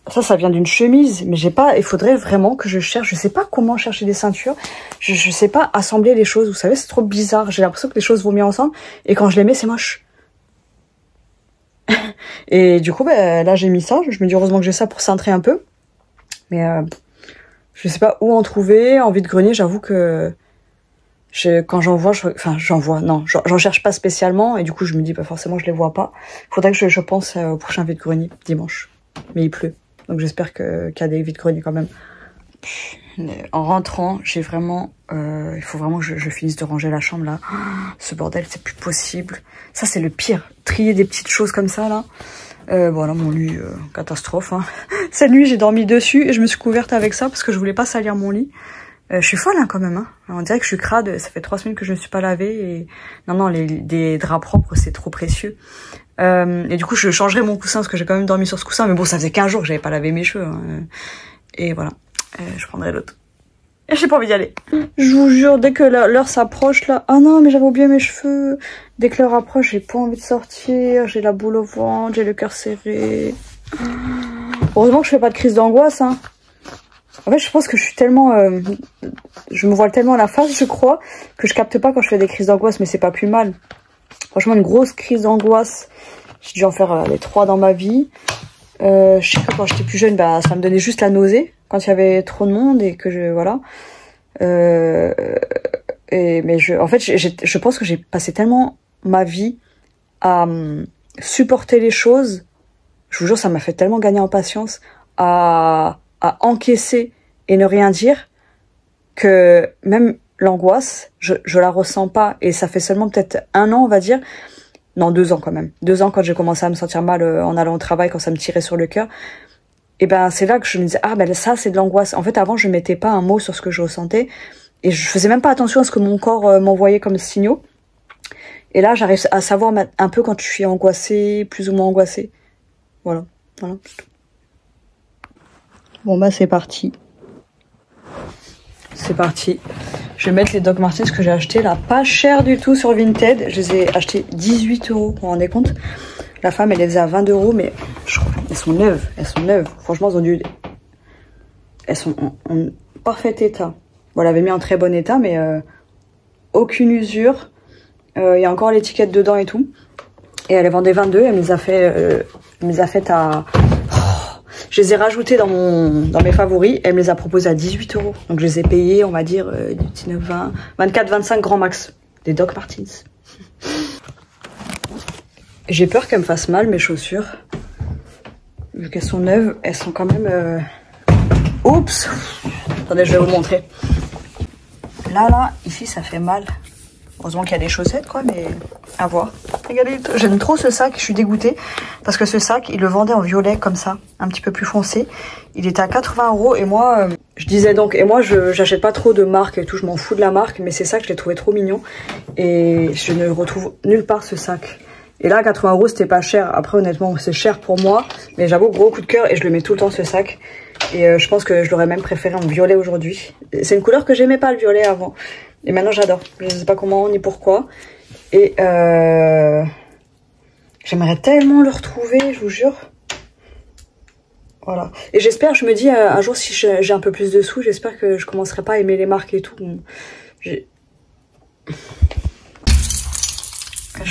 Speaker 1: ça vient d'une chemise, mais j'ai pas, il faudrait vraiment que je cherche, je sais pas comment chercher des ceintures, je sais pas assembler les choses, vous savez, c'est trop bizarre, j'ai l'impression que les choses vont mieux ensemble, et quand je les mets, c'est moche. Et du coup, ben, là, j'ai mis ça, je me dis heureusement que j'ai ça pour cintrer un peu, mais je sais pas où en trouver, en vide-grenier, j'avoue que quand j'en vois, j'en cherche pas spécialement, et du coup, je me dis, bah, forcément, je les vois pas. Faudrait que je pense au prochain vide-grenier, dimanche. Mais il pleut, donc j'espère qu'il y a des vide-greniers quand même. En rentrant, j'ai vraiment, il faut vraiment que je finisse de ranger la chambre, là. Ce bordel, c'est plus possible. Ça, c'est le pire. Trier des petites choses comme ça, là. Voilà, mon lit, catastrophe, hein. Cette nuit, j'ai dormi dessus, et je me suis couverte avec ça, parce que je voulais pas salir mon lit. Je suis folle, hein, quand même, hein. On dirait que je suis crade, ça fait 3 semaines que je ne suis pas lavée, et non, des draps propres, c'est trop précieux. Et du coup, je changerai mon coussin, parce que j'ai quand même dormi sur ce coussin, mais bon, ça faisait 15 jours que j'avais pas lavé mes cheveux, hein. Et voilà, je prendrai l'autre. Et j'ai pas envie d'y aller. Je vous jure, dès que l'heure s'approche, là, ah non, mais j'avais oublié mes cheveux. Dès que l'heure approche, j'ai pas envie de sortir, j'ai la boule au ventre, j'ai le cœur serré. Heureusement que je fais pas de crise d'angoisse, hein. En fait, je pense que je suis tellement... je me voile tellement à la face, je crois, que je capte pas quand je fais des crises d'angoisse, mais c'est pas plus mal. Franchement, une grosse crise d'angoisse, j'ai dû en faire les 3 dans ma vie. Je sais que quand j'étais plus jeune, bah, ça me donnait juste la nausée, quand il y avait trop de monde et que je... Voilà. En fait, je pense que j'ai passé tellement ma vie à supporter les choses. Je vous jure, ça m'a fait tellement gagner en patience, à encaisser et ne rien dire, que même l'angoisse, je la ressens pas. Et ça fait seulement peut-être 1 an, on va dire. Non, 2 ans quand même. 2 ans quand j'ai commencé à me sentir mal en allant au travail, quand ça me tirait sur le cœur. Et ben c'est là que je me disais, ah ben ça c'est de l'angoisse. En fait, avant, je mettais pas un mot sur ce que je ressentais. Et je faisais même pas attention à ce que mon corps m'envoyait comme signaux. Et là, j'arrive à savoir un peu quand je suis angoissée, plus ou moins angoissée. Voilà. Bon bah c'est parti. C'est parti. Je vais mettre les Doc Martens que j'ai achetés là, pas cher du tout sur Vinted. Je les ai achetés 18 €, vous vous rendez compte? La femme elle les faisait à 20 € mais je crois elles sont neuves. Franchement elles sont en parfait état. Bon, elle avait mis en très bon état mais aucune usure. Il y a encore l'étiquette dedans et tout. Et elle les vendait 22, elle me les a faites à... Je les ai rajoutées dans mes favoris. Elle me les a proposées à 18 €. Donc je les ai payées, on va dire, 19, 20, 24, 25 grand max. Des Doc Martens. J'ai peur qu'elles me fassent mal, mes chaussures. Vu qu'elles sont neuves, elles sont quand même... Oups! Attendez, je vais vous montrer. Là, ici, ça fait mal. Heureusement qu'il y a des chaussettes, quoi, mais à voir. Regardez, j'aime trop ce sac, je suis dégoûtée. Parce que ce sac, il le vendait en violet, comme ça, un petit peu plus foncé. Il était à 80 € et moi, je disais donc, et moi, j'achète pas trop de marques et tout, je m'en fous de la marque, mais c'est ça que je l'ai trouvé trop mignon. Et je ne retrouve nulle part ce sac. Et là, 80 € c'était pas cher. Après, honnêtement, c'est cher pour moi. Mais j'avoue, gros coup de cœur et je le mets tout le temps, ce sac. Et je pense que je l'aurais même préféré en violet aujourd'hui. C'est une couleur que j'aimais pas, le violet, avant. Et maintenant, j'adore. Je sais pas comment ni pourquoi. Et j'aimerais tellement le retrouver, je vous jure. Voilà. Et j'espère, je me dis, un jour, si j'ai un peu plus de sous, j'espère que je commencerai pas à aimer les marques et tout. Je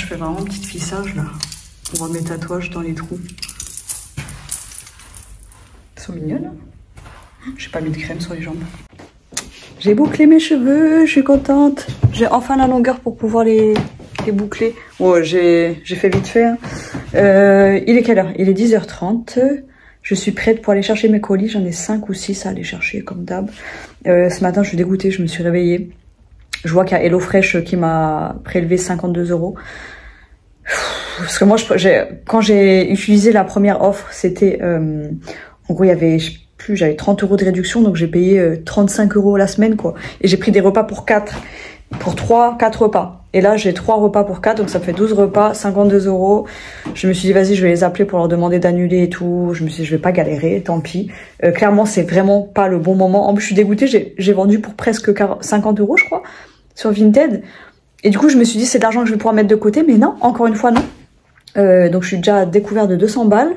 Speaker 1: fais vraiment un petit fissage, là. On voit mes tatouages dans les trous. Ils sont mignonnes, hein. J'ai pas mis de crème sur les jambes. J'ai bouclé mes cheveux, je suis contente. J'ai enfin la longueur pour pouvoir les boucler. Bon, j'ai fait vite fait, hein. Il est quelle heure? Il est 10h30. Je suis prête pour aller chercher mes colis. J'en ai 5 ou 6 à aller chercher, comme d'hab. Ce matin, je suis dégoûtée. Je me suis réveillée. Je vois qu'il y a HelloFresh qui m'a prélevé 52 €. Parce que moi, quand j'ai utilisé la première offre, c'était... en gros, il y avait... j'avais 30 € de réduction, donc j'ai payé 35 € la semaine, quoi. Et j'ai pris des repas pour 4 repas. Et là, j'ai 3 repas pour 4, donc ça fait 12 repas, 52 €. Je me suis dit, vas-y, je vais les appeler pour leur demander d'annuler et tout. Je me suis dit, je vais pas galérer, tant pis. Clairement, c'est vraiment pas le bon moment. En plus, je suis dégoûtée, j'ai vendu pour presque 50 € je crois, sur Vinted. Et du coup, je me suis dit, c'est de l'argent que je vais pouvoir mettre de côté, mais non, encore une fois, non. Donc, je suis déjà à découvert de 200 balles.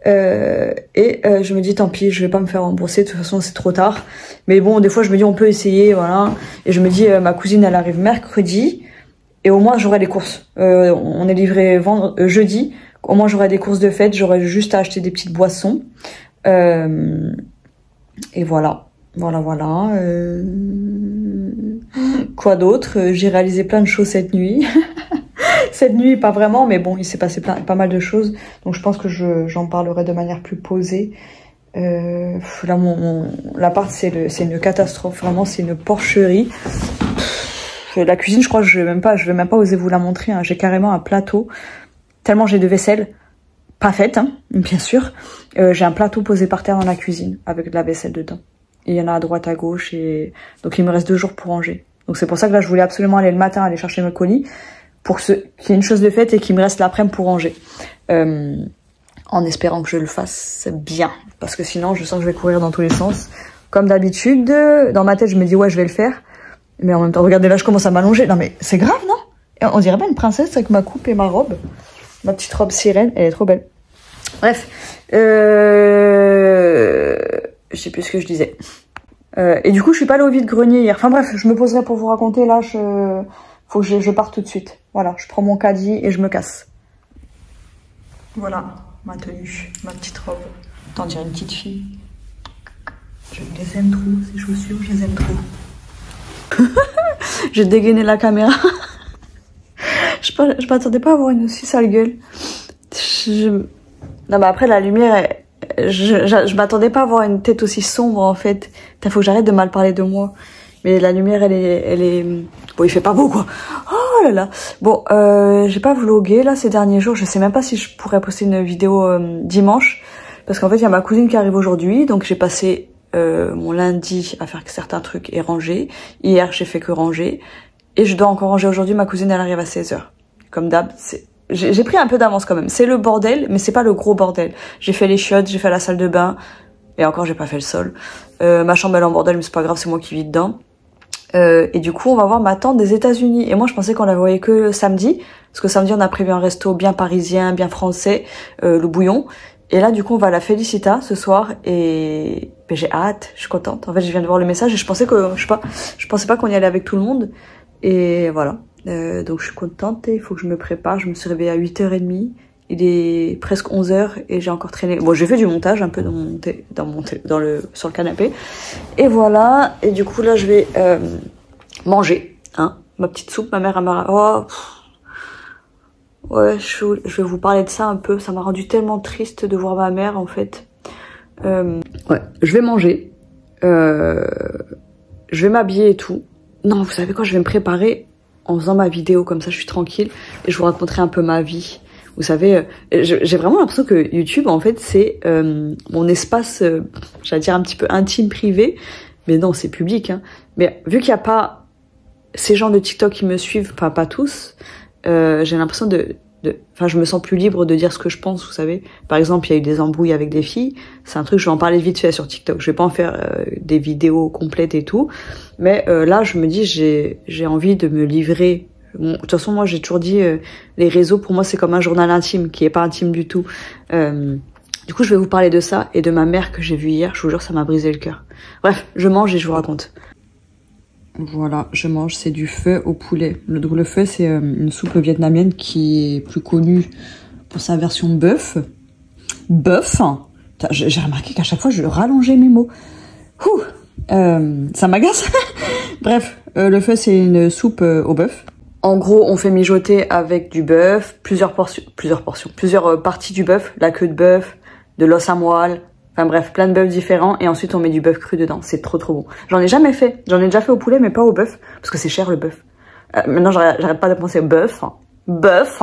Speaker 1: Je me dis tant pis, je vais pas me faire rembourser, de toute façon c'est trop tard. Mais bon, des fois je me dis on peut essayer, voilà. Et je me dis ma cousine elle arrive mercredi et au moins j'aurai les courses. On est livré jeudi, au moins j'aurai des courses de fête, j'aurai juste à acheter des petites boissons. Et voilà. Quoi d'autre? J'ai réalisé plein de choses cette nuit. Cette nuit, pas vraiment, mais bon, il s'est passé pas mal de choses. Donc je pense que j'en parlerai de manière plus posée. Là, l'appart, c'est une catastrophe. Vraiment, c'est une porcherie. La cuisine, je crois que je vais même pas oser vous la montrer. Hein. J'ai carrément un plateau. Tellement j'ai de vaisselle. Pas faite, hein, bien sûr. J'ai un plateau posé par terre dans la cuisine, avec de la vaisselle dedans. Et il y en a à droite, à gauche. Et donc il me reste 2 jours pour ranger. Donc c'est pour ça que là, je voulais absolument aller le matin, aller chercher mes colis. Pour qu'il y ait une chose de faite et qu'il me reste l'après-midi pour ranger. En espérant que je le fasse bien. Parce que sinon, je sens que je vais courir dans tous les sens. Comme d'habitude, dans ma tête, je me dis, ouais, je vais le faire. Mais en même temps, regardez, là, je commence à m'allonger. Non, mais c'est grave, non? On dirait pas une princesse avec ma coupe et ma robe. Ma petite robe sirène, elle est trop belle. Bref. Je sais plus ce que je disais. Et du coup, je suis pas allée au vide-grenier hier. Enfin bref, je me poserai pour vous raconter. Là, faut que je parte tout de suite. Voilà, je prends mon caddie et je me casse. Voilà, ma tenue, ma petite robe. Attends, on dirait une petite fille. Je les aime trop, ces chaussures, je les aime trop. J'ai dégainé la caméra. Je m'attendais pas à avoir une aussi sale gueule. Non mais après la lumière, je m'attendais pas à avoir une tête aussi sombre en fait. Faut que j'arrête de mal parler de moi. Mais la lumière, elle est... Bon, il fait pas beau, quoi. Oh là là. Bon, j'ai pas vlogué, là, ces derniers jours. Je sais même pas si je pourrais poster une vidéo dimanche. Parce qu'en fait, il y a ma cousine qui arrive aujourd'hui. Donc, j'ai passé mon lundi à faire certains trucs et ranger. Hier, j'ai fait que ranger. Et je dois encore ranger aujourd'hui. Ma cousine, elle arrive à 16 h. Comme d'hab, j'ai pris un peu d'avance quand même. C'est le bordel, mais c'est pas le gros bordel. J'ai fait les chiottes, j'ai fait la salle de bain. Et encore, j'ai pas fait le sol. Ma chambre, elle est en bordel, mais c'est pas grave, c'est moi qui vis dedans. Et du coup, on va voir ma tante des États-Unis. Et moi, je pensais qu'on la voyait que samedi. Parce que samedi, on a prévu un resto bien parisien, bien français, le Bouillon. Et là, du coup, on va à la Félicita ce soir. Et ben, j'ai hâte, je suis contente. En fait, je viens de voir le message et je pensais pas qu'on y allait avec tout le monde. Et voilà. Donc, je suis contente et il faut que je me prépare. Je me suis réveillée à 8h30. Il est presque 11 h et j'ai encore traîné. Bon, j'ai fait du montage un peu sur le canapé. Et voilà. Et du coup, là, je vais manger. Hein, ma petite soupe. Ma mère, elle m'a... Oh, ouais, je vais vous parler de ça un peu. Ça m'a rendu tellement triste de voir ma mère, en fait. Ouais, je vais manger. Je vais m'habiller et tout. Non, vous savez quoi, je vais me préparer en faisant ma vidéo. Comme ça, je suis tranquille. Et je vous raconterai un peu ma vie. Vous savez, j'ai vraiment l'impression que YouTube, en fait, c'est mon espace, j'allais dire un petit peu intime, privé. Mais non, c'est public. Hein. Mais vu qu'il n'y a pas ces gens de TikTok qui me suivent, pas tous, j'ai l'impression enfin, je me sens plus libre de dire ce que je pense, vous savez. Par exemple, il y a eu des embrouilles avec des filles. C'est un truc, je vais en parler vite fait sur TikTok. Je vais pas en faire des vidéos complètes et tout. Mais là, je me dis, j'ai envie de me livrer. Bon, de toute façon, moi, j'ai toujours dit, les réseaux, pour moi, c'est comme un journal intime, qui est pas intime du tout. Du coup, je vais vous parler de ça et de ma mère que j'ai vue hier. Je vous jure, ça m'a brisé le cœur. Bref, je mange et je vous raconte. Voilà, je mange, c'est du pho au poulet. Le pho, c'est une soupe vietnamienne qui est plus connue pour sa version bœuf. Bœuf. J'ai remarqué qu'à chaque fois, je rallongeais mes mots. Ça m'agace. Bref, le pho, c'est une soupe au bœuf. En gros, on fait mijoter avec du bœuf, plusieurs parties du bœuf, la queue de bœuf, de l'os à moelle, Enfin bref, plein de bœufs différents et ensuite on met du bœuf cru dedans. C'est trop bon. J'en ai jamais fait. J'en ai déjà fait au poulet mais pas au bœuf parce que c'est cher le bœuf. Maintenant j'arrête pas de penser bœuf. Bœuf.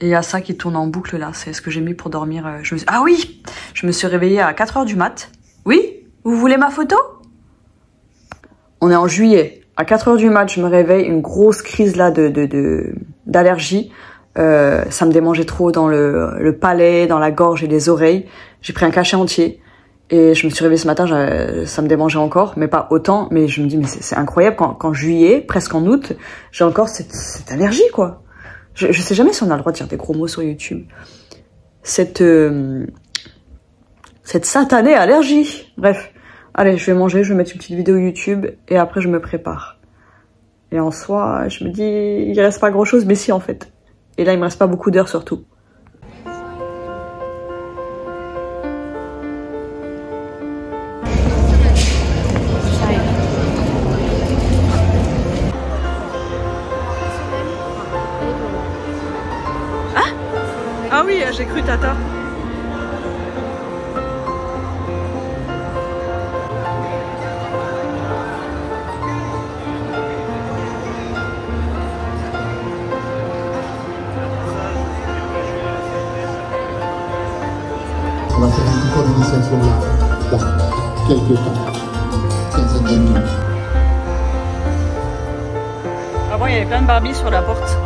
Speaker 1: Et il y a ça qui tourne en boucle là. C'est ce que j'ai mis pour dormir. Ah oui, je me suis réveillée à 4 h du mat. Oui, vous voulez ma photo? On est en juillet. À 4 h du mat, je me réveille, une grosse crise là d'allergie. Ça me démangeait trop dans le palais, dans la gorge et les oreilles. J'ai pris un cachet entier et je me suis réveillée ce matin, ça me démangeait encore, mais pas autant. Mais je me dis, mais c'est incroyable qu'en juillet, presque en août, j'ai encore cette allergie, quoi. Je sais jamais si on a le droit de dire des gros mots sur YouTube. Cette satanée allergie. Bref, allez, je vais manger, je vais mettre une petite vidéo YouTube et après je me prépare. Et en soi, je me dis, il reste pas grand chose, mais si en fait. Et là, il me reste pas beaucoup d'heures surtout. Ah oui, j'ai cru Tata.
Speaker 4: On va faire une petite cours d'initiation là, dans quelques temps, quinzaine de minutes.
Speaker 1: Avant, il y avait plein de Barbie sur la porte.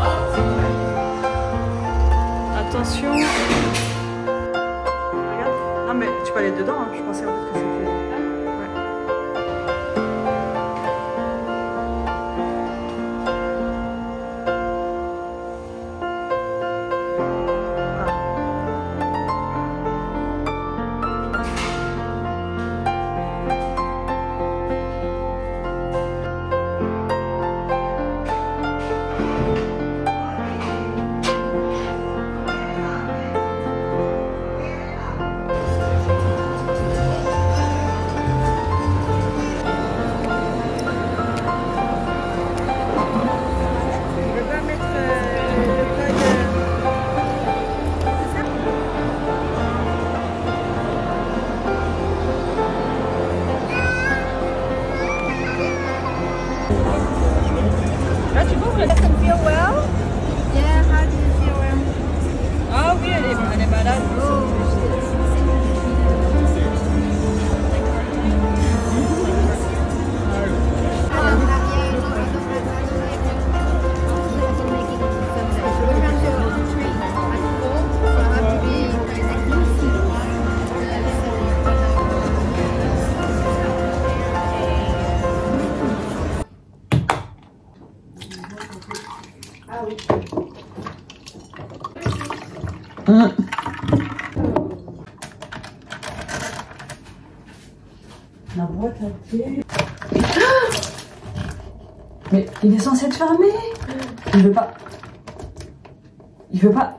Speaker 1: Attention. Regarde. Non mais tu peux aller dedans, hein. Je pensais en fait que c'était... Là, tu m'ouvres.
Speaker 2: Doesn't feel well? Yeah, how do you feel well?
Speaker 1: Ah oui, elle est malade. La boîte à thé. Mais il est censé être fermé. Il veut pas. Il veut pas.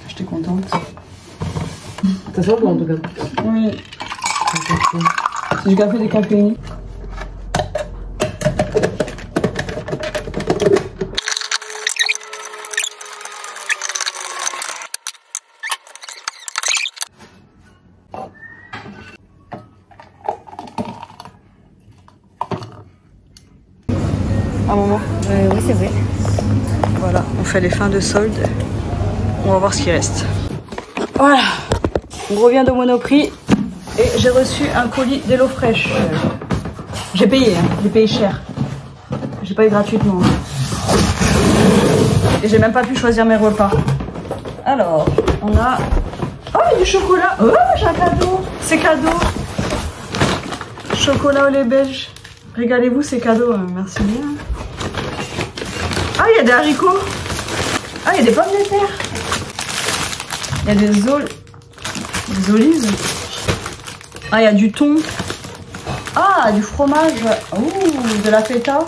Speaker 1: J'étais contente.
Speaker 3: Ça sent bon en tout cas.
Speaker 1: Oui. C'est du café décaféiné. Un moment.
Speaker 2: Oui, c'est vrai.
Speaker 1: Voilà, on fait les fins de solde. On va voir ce qui reste. Voilà. On revient de Monoprix et j'ai reçu un colis d'HelloFresh. J'ai payé, hein. J'ai payé cher. J'ai pas eu gratuitement. Et j'ai même pas pu choisir mes repas. Alors, on a... Oh, il y a du chocolat. Oh, j'ai un cadeau. C'est cadeau. Chocolat au lait belge. Régalez-vous, c'est cadeau. Merci bien. Ah, il y a des haricots. Ah, il y a des pommes de terre. Il y a des olives. Ah, il y a du thon. Ah, du fromage. Ouh, de la feta. Attends,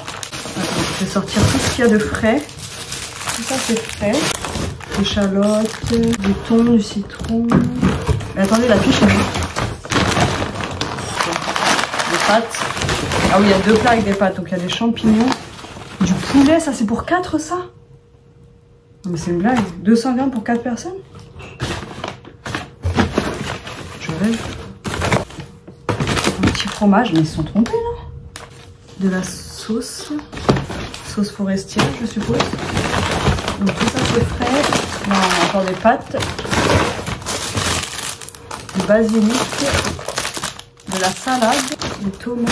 Speaker 1: je vais sortir tout ce qu'il y a de frais. Tout ça, c'est frais. Des échalotes, du thon, du citron. Mais attendez, la fiche est là. Des pâtes. Ah oui, il y a 2 plats avec des pâtes. Donc, il y a des champignons. Du poulet, ça, c'est pour 4, ça? Non, mais c'est une blague. 200 grammes pour 4 personnes? Je rêve. Un petit fromage, mais ils se sont trompés là. De la sauce forestière, je suppose. Donc tout ça c'est frais. Là, on a encore des pâtes, du basilic, de la salade, des tomates.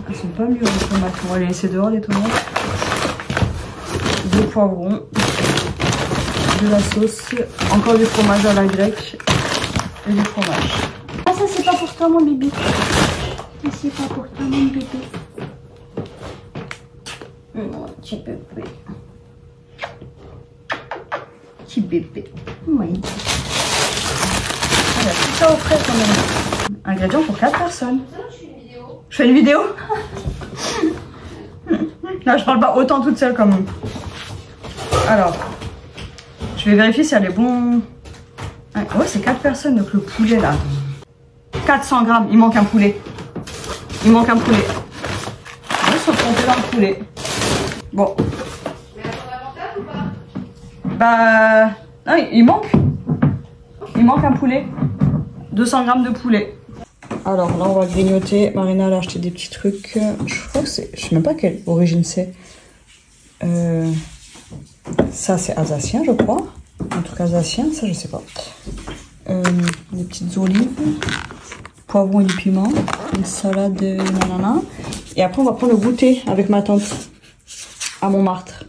Speaker 1: Elles sont pas mûres les tomates. On va les laisser dehors les tomates. Des poivrons, de la sauce, encore du fromage à la grecque et du fromage.
Speaker 2: Ah, ça c'est pas pour toi mon bébé. Ça c'est pas pour toi mon bébé. Mon petit bébé. Petit bébé. Oui.
Speaker 1: Il y a tout ça au frais quand même. Ingrédients pour 4 personnes. Je fais une vidéo. Là je parle pas autant toute seule quand même. Alors, je vais vérifier si elle est bon. Ouais, c'est 4 personnes, donc le poulet là. 400 grammes, il manque un poulet. Il manque un poulet. On va se tromper dans le poulet. Bon.
Speaker 2: Mais elle a l'avantage ou pas?
Speaker 1: Bah. Non, il manque. Il manque un poulet. 200 grammes de poulet. Alors là, on va grignoter. Marina, elle a acheté des petits trucs. Je crois que c'est. Je sais même pas quelle origine c'est. Ça, c'est alsacien, je crois. Un truc alsacien, ça, je sais pas. Des petites olives, poivrons et du piment, une salade nanana. Et après, on va prendre le goûter avec ma tante à Montmartre.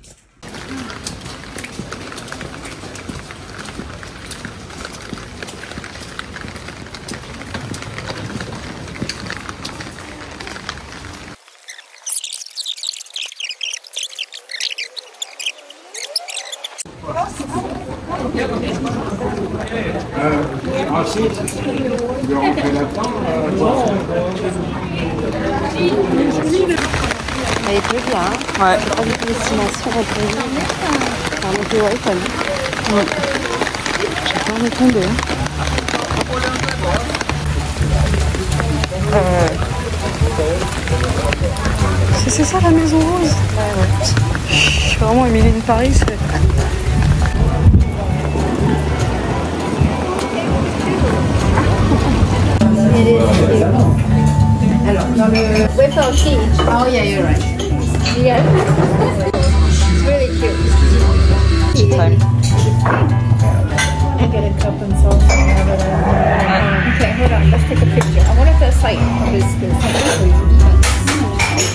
Speaker 5: Ensuite, je vais rentrer là-dedans.
Speaker 6: Elle est très bien, hein.
Speaker 1: Ouais.
Speaker 6: J'ai pas vu que l'estimation répondue. Par mon téléphone.
Speaker 1: Ouais.
Speaker 6: J'ai pas répondu, hein.
Speaker 1: C'est ça la maison rose?
Speaker 6: Ouais.
Speaker 1: Je suis vraiment Émilie de Paris.
Speaker 2: Alors, dans le wafer sheet. Oh yeah, you're right. Yeah. It's really cute.
Speaker 1: Time.
Speaker 2: I get a cup and sauce. Okay, hold on. Let's take a picture. I wonder if that's like biscuits.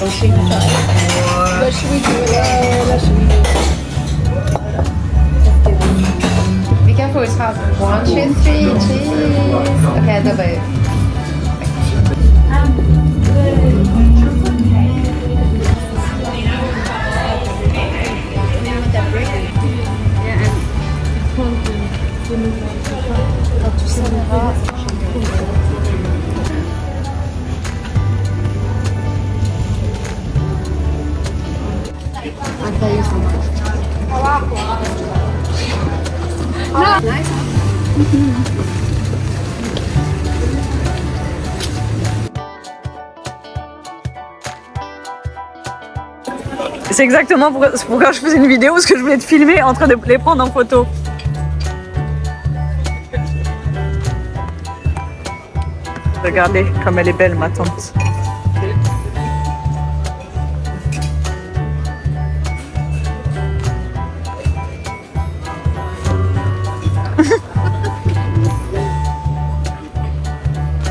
Speaker 2: What should we do? What should we do? Let's do this. Be careful, it's hot. 1, 2, 3, cheese. Okay, the boat.
Speaker 1: C'est exactement pourquoi je faisais une vidéo, parce que je voulais te filmer en train de les prendre en photo. Regardez comme elle est belle, ma tante.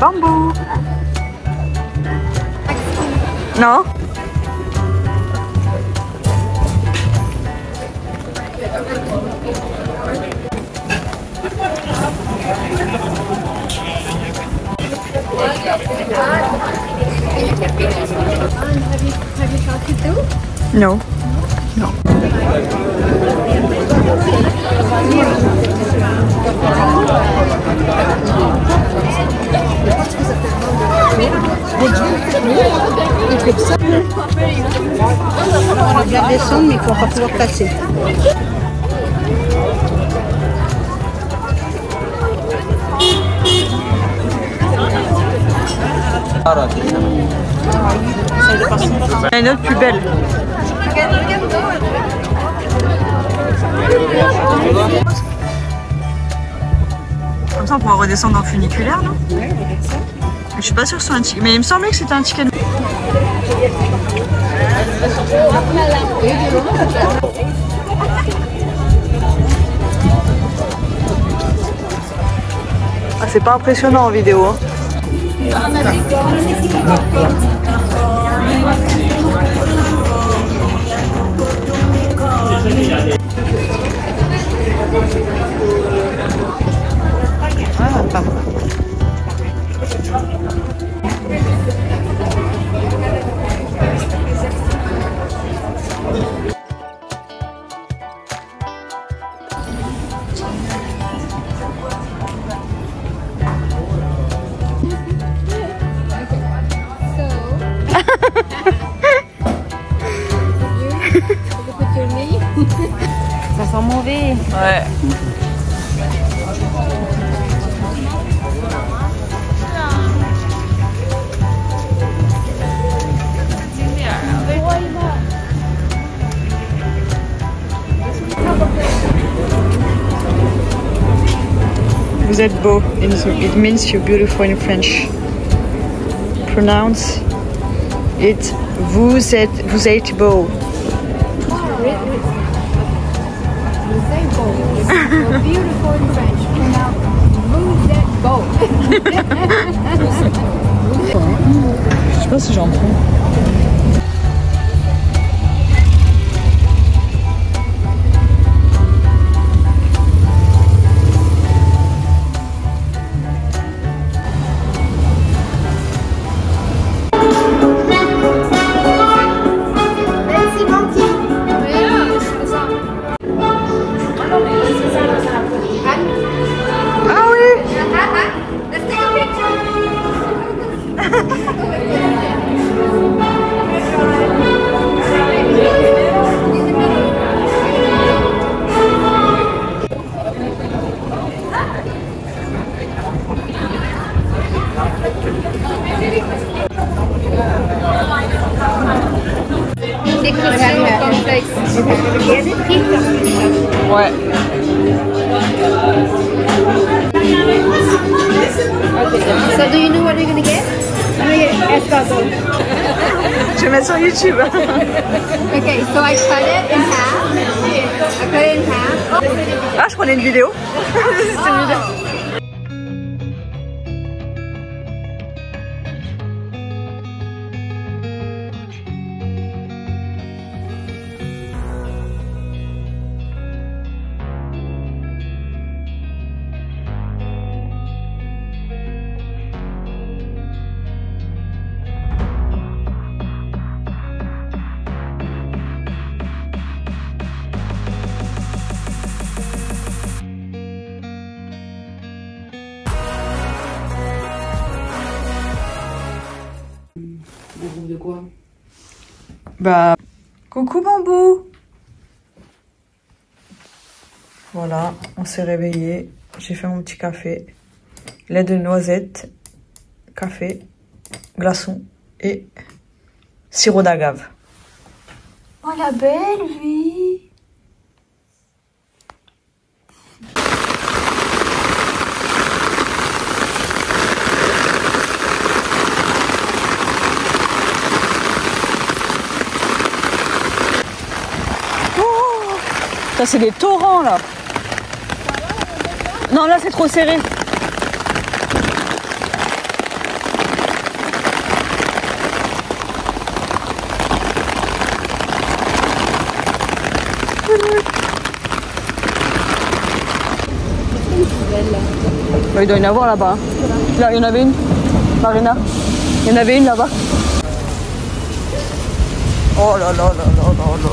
Speaker 1: Bambou. Non?
Speaker 2: Have you tried to do?
Speaker 1: No. No.
Speaker 6: On va bien descendre, mais il faut pas pouvoir passer.
Speaker 1: Il y a une autre plus belle. temps pour redescendre en funiculaire, non?
Speaker 6: Ouais, on va faire ça.
Speaker 1: Je suis pas sûre que ce soit un ticket. Mais il me semblait que c'était un ticket. Ah, c'est pas impressionnant en vidéo. Hein. Ah, pardon.
Speaker 6: Ça sent mauvais.
Speaker 1: Ouais. Vous êtes beau. It means you're beautiful in French. Pronounce it. Vous êtes beau.
Speaker 2: Beautiful in French. Vous êtes beau.
Speaker 1: Je sais pas si j'en prends. Ouais.
Speaker 2: So do you know what you're gonna get? I'm gonna get escargot.
Speaker 1: Je vais mettre sur YouTube.
Speaker 2: Okay, so I cut it in half. I cut it in half.
Speaker 1: Ah, je prenais une vidéo. C'est une vidéo.
Speaker 6: De quoi?
Speaker 1: Bah, coucou Bambou. Voilà, on s'est réveillé. J'ai fait mon petit café. Lait de noisette, café, glaçon et sirop d'agave. Oh la belle vie. Ça c'est des torrents là. Non là c'est trop serré. Bah, il doit y en avoir là-bas. Là il y en avait une. Marina. Il y en avait une là-bas. Oh là là là là là là.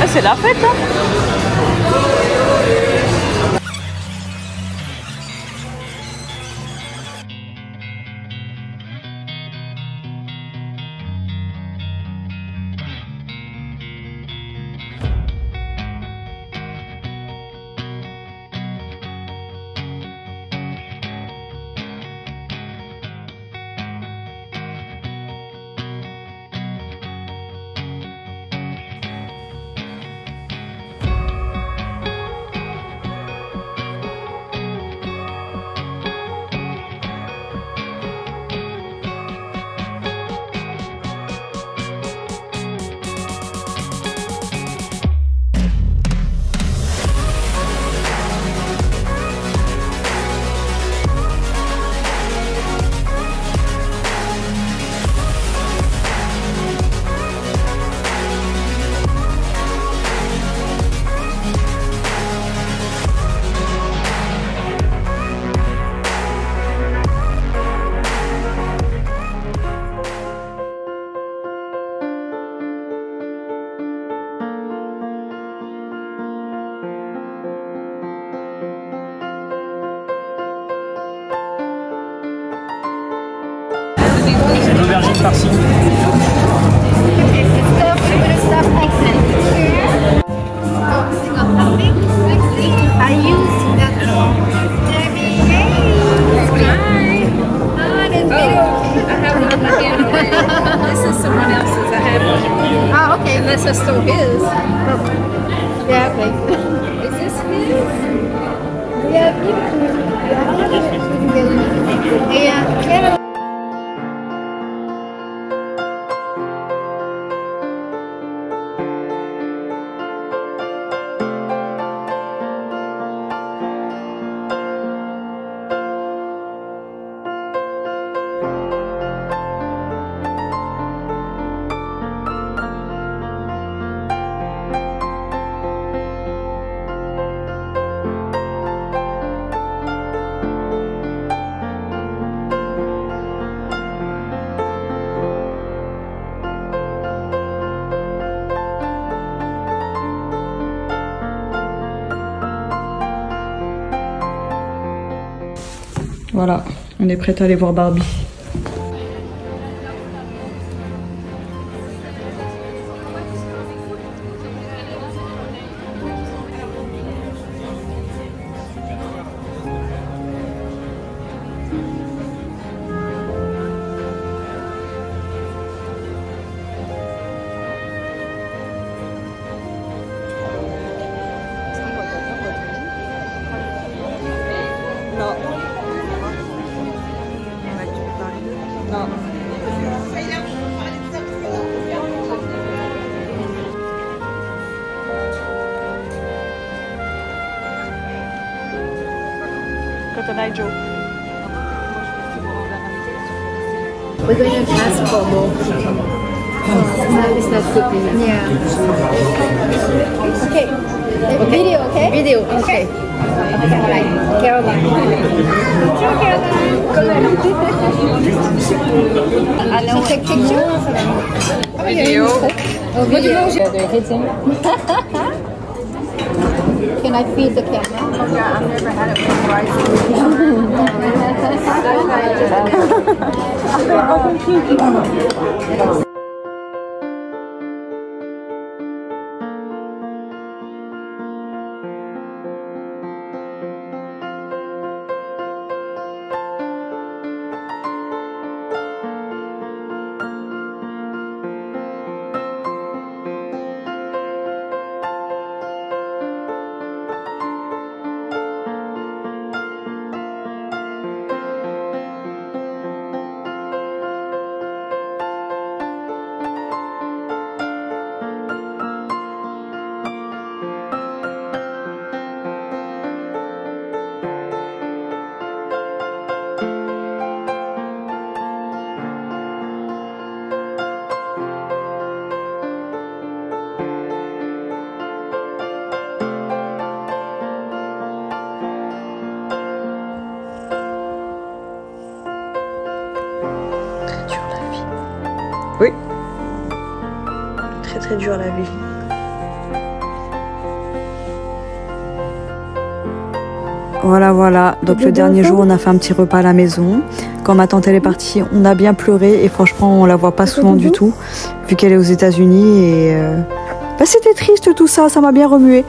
Speaker 1: Ah, c'est la fête hein.
Speaker 7: C'est de l'aubergine farcie.
Speaker 2: This is someone else's. I have one. Oh, okay. Unless I stole his. Yeah, okay. Is this his? Yeah. Yeah.
Speaker 1: Voilà, on est prête à aller voir Barbie. Joe.
Speaker 2: We're going to ask for more. It's not good enough. Yeah. Okay. Video, okay? Video, okay. Caroline. Caroline. Caroline. Take picture? Video. Oh, video. Can I feed the camera? Oh yeah, I've never had it before.
Speaker 1: Oui. Très très dur la vie. Voilà. Donc le dernier jour, on a fait un petit repas à la maison. Quand ma tante elle est partie, on a bien pleuré et franchement, on la voit pas souvent du tout, vu qu'elle est aux États-Unis et bah, c'était triste tout ça, ça m'a bien remué.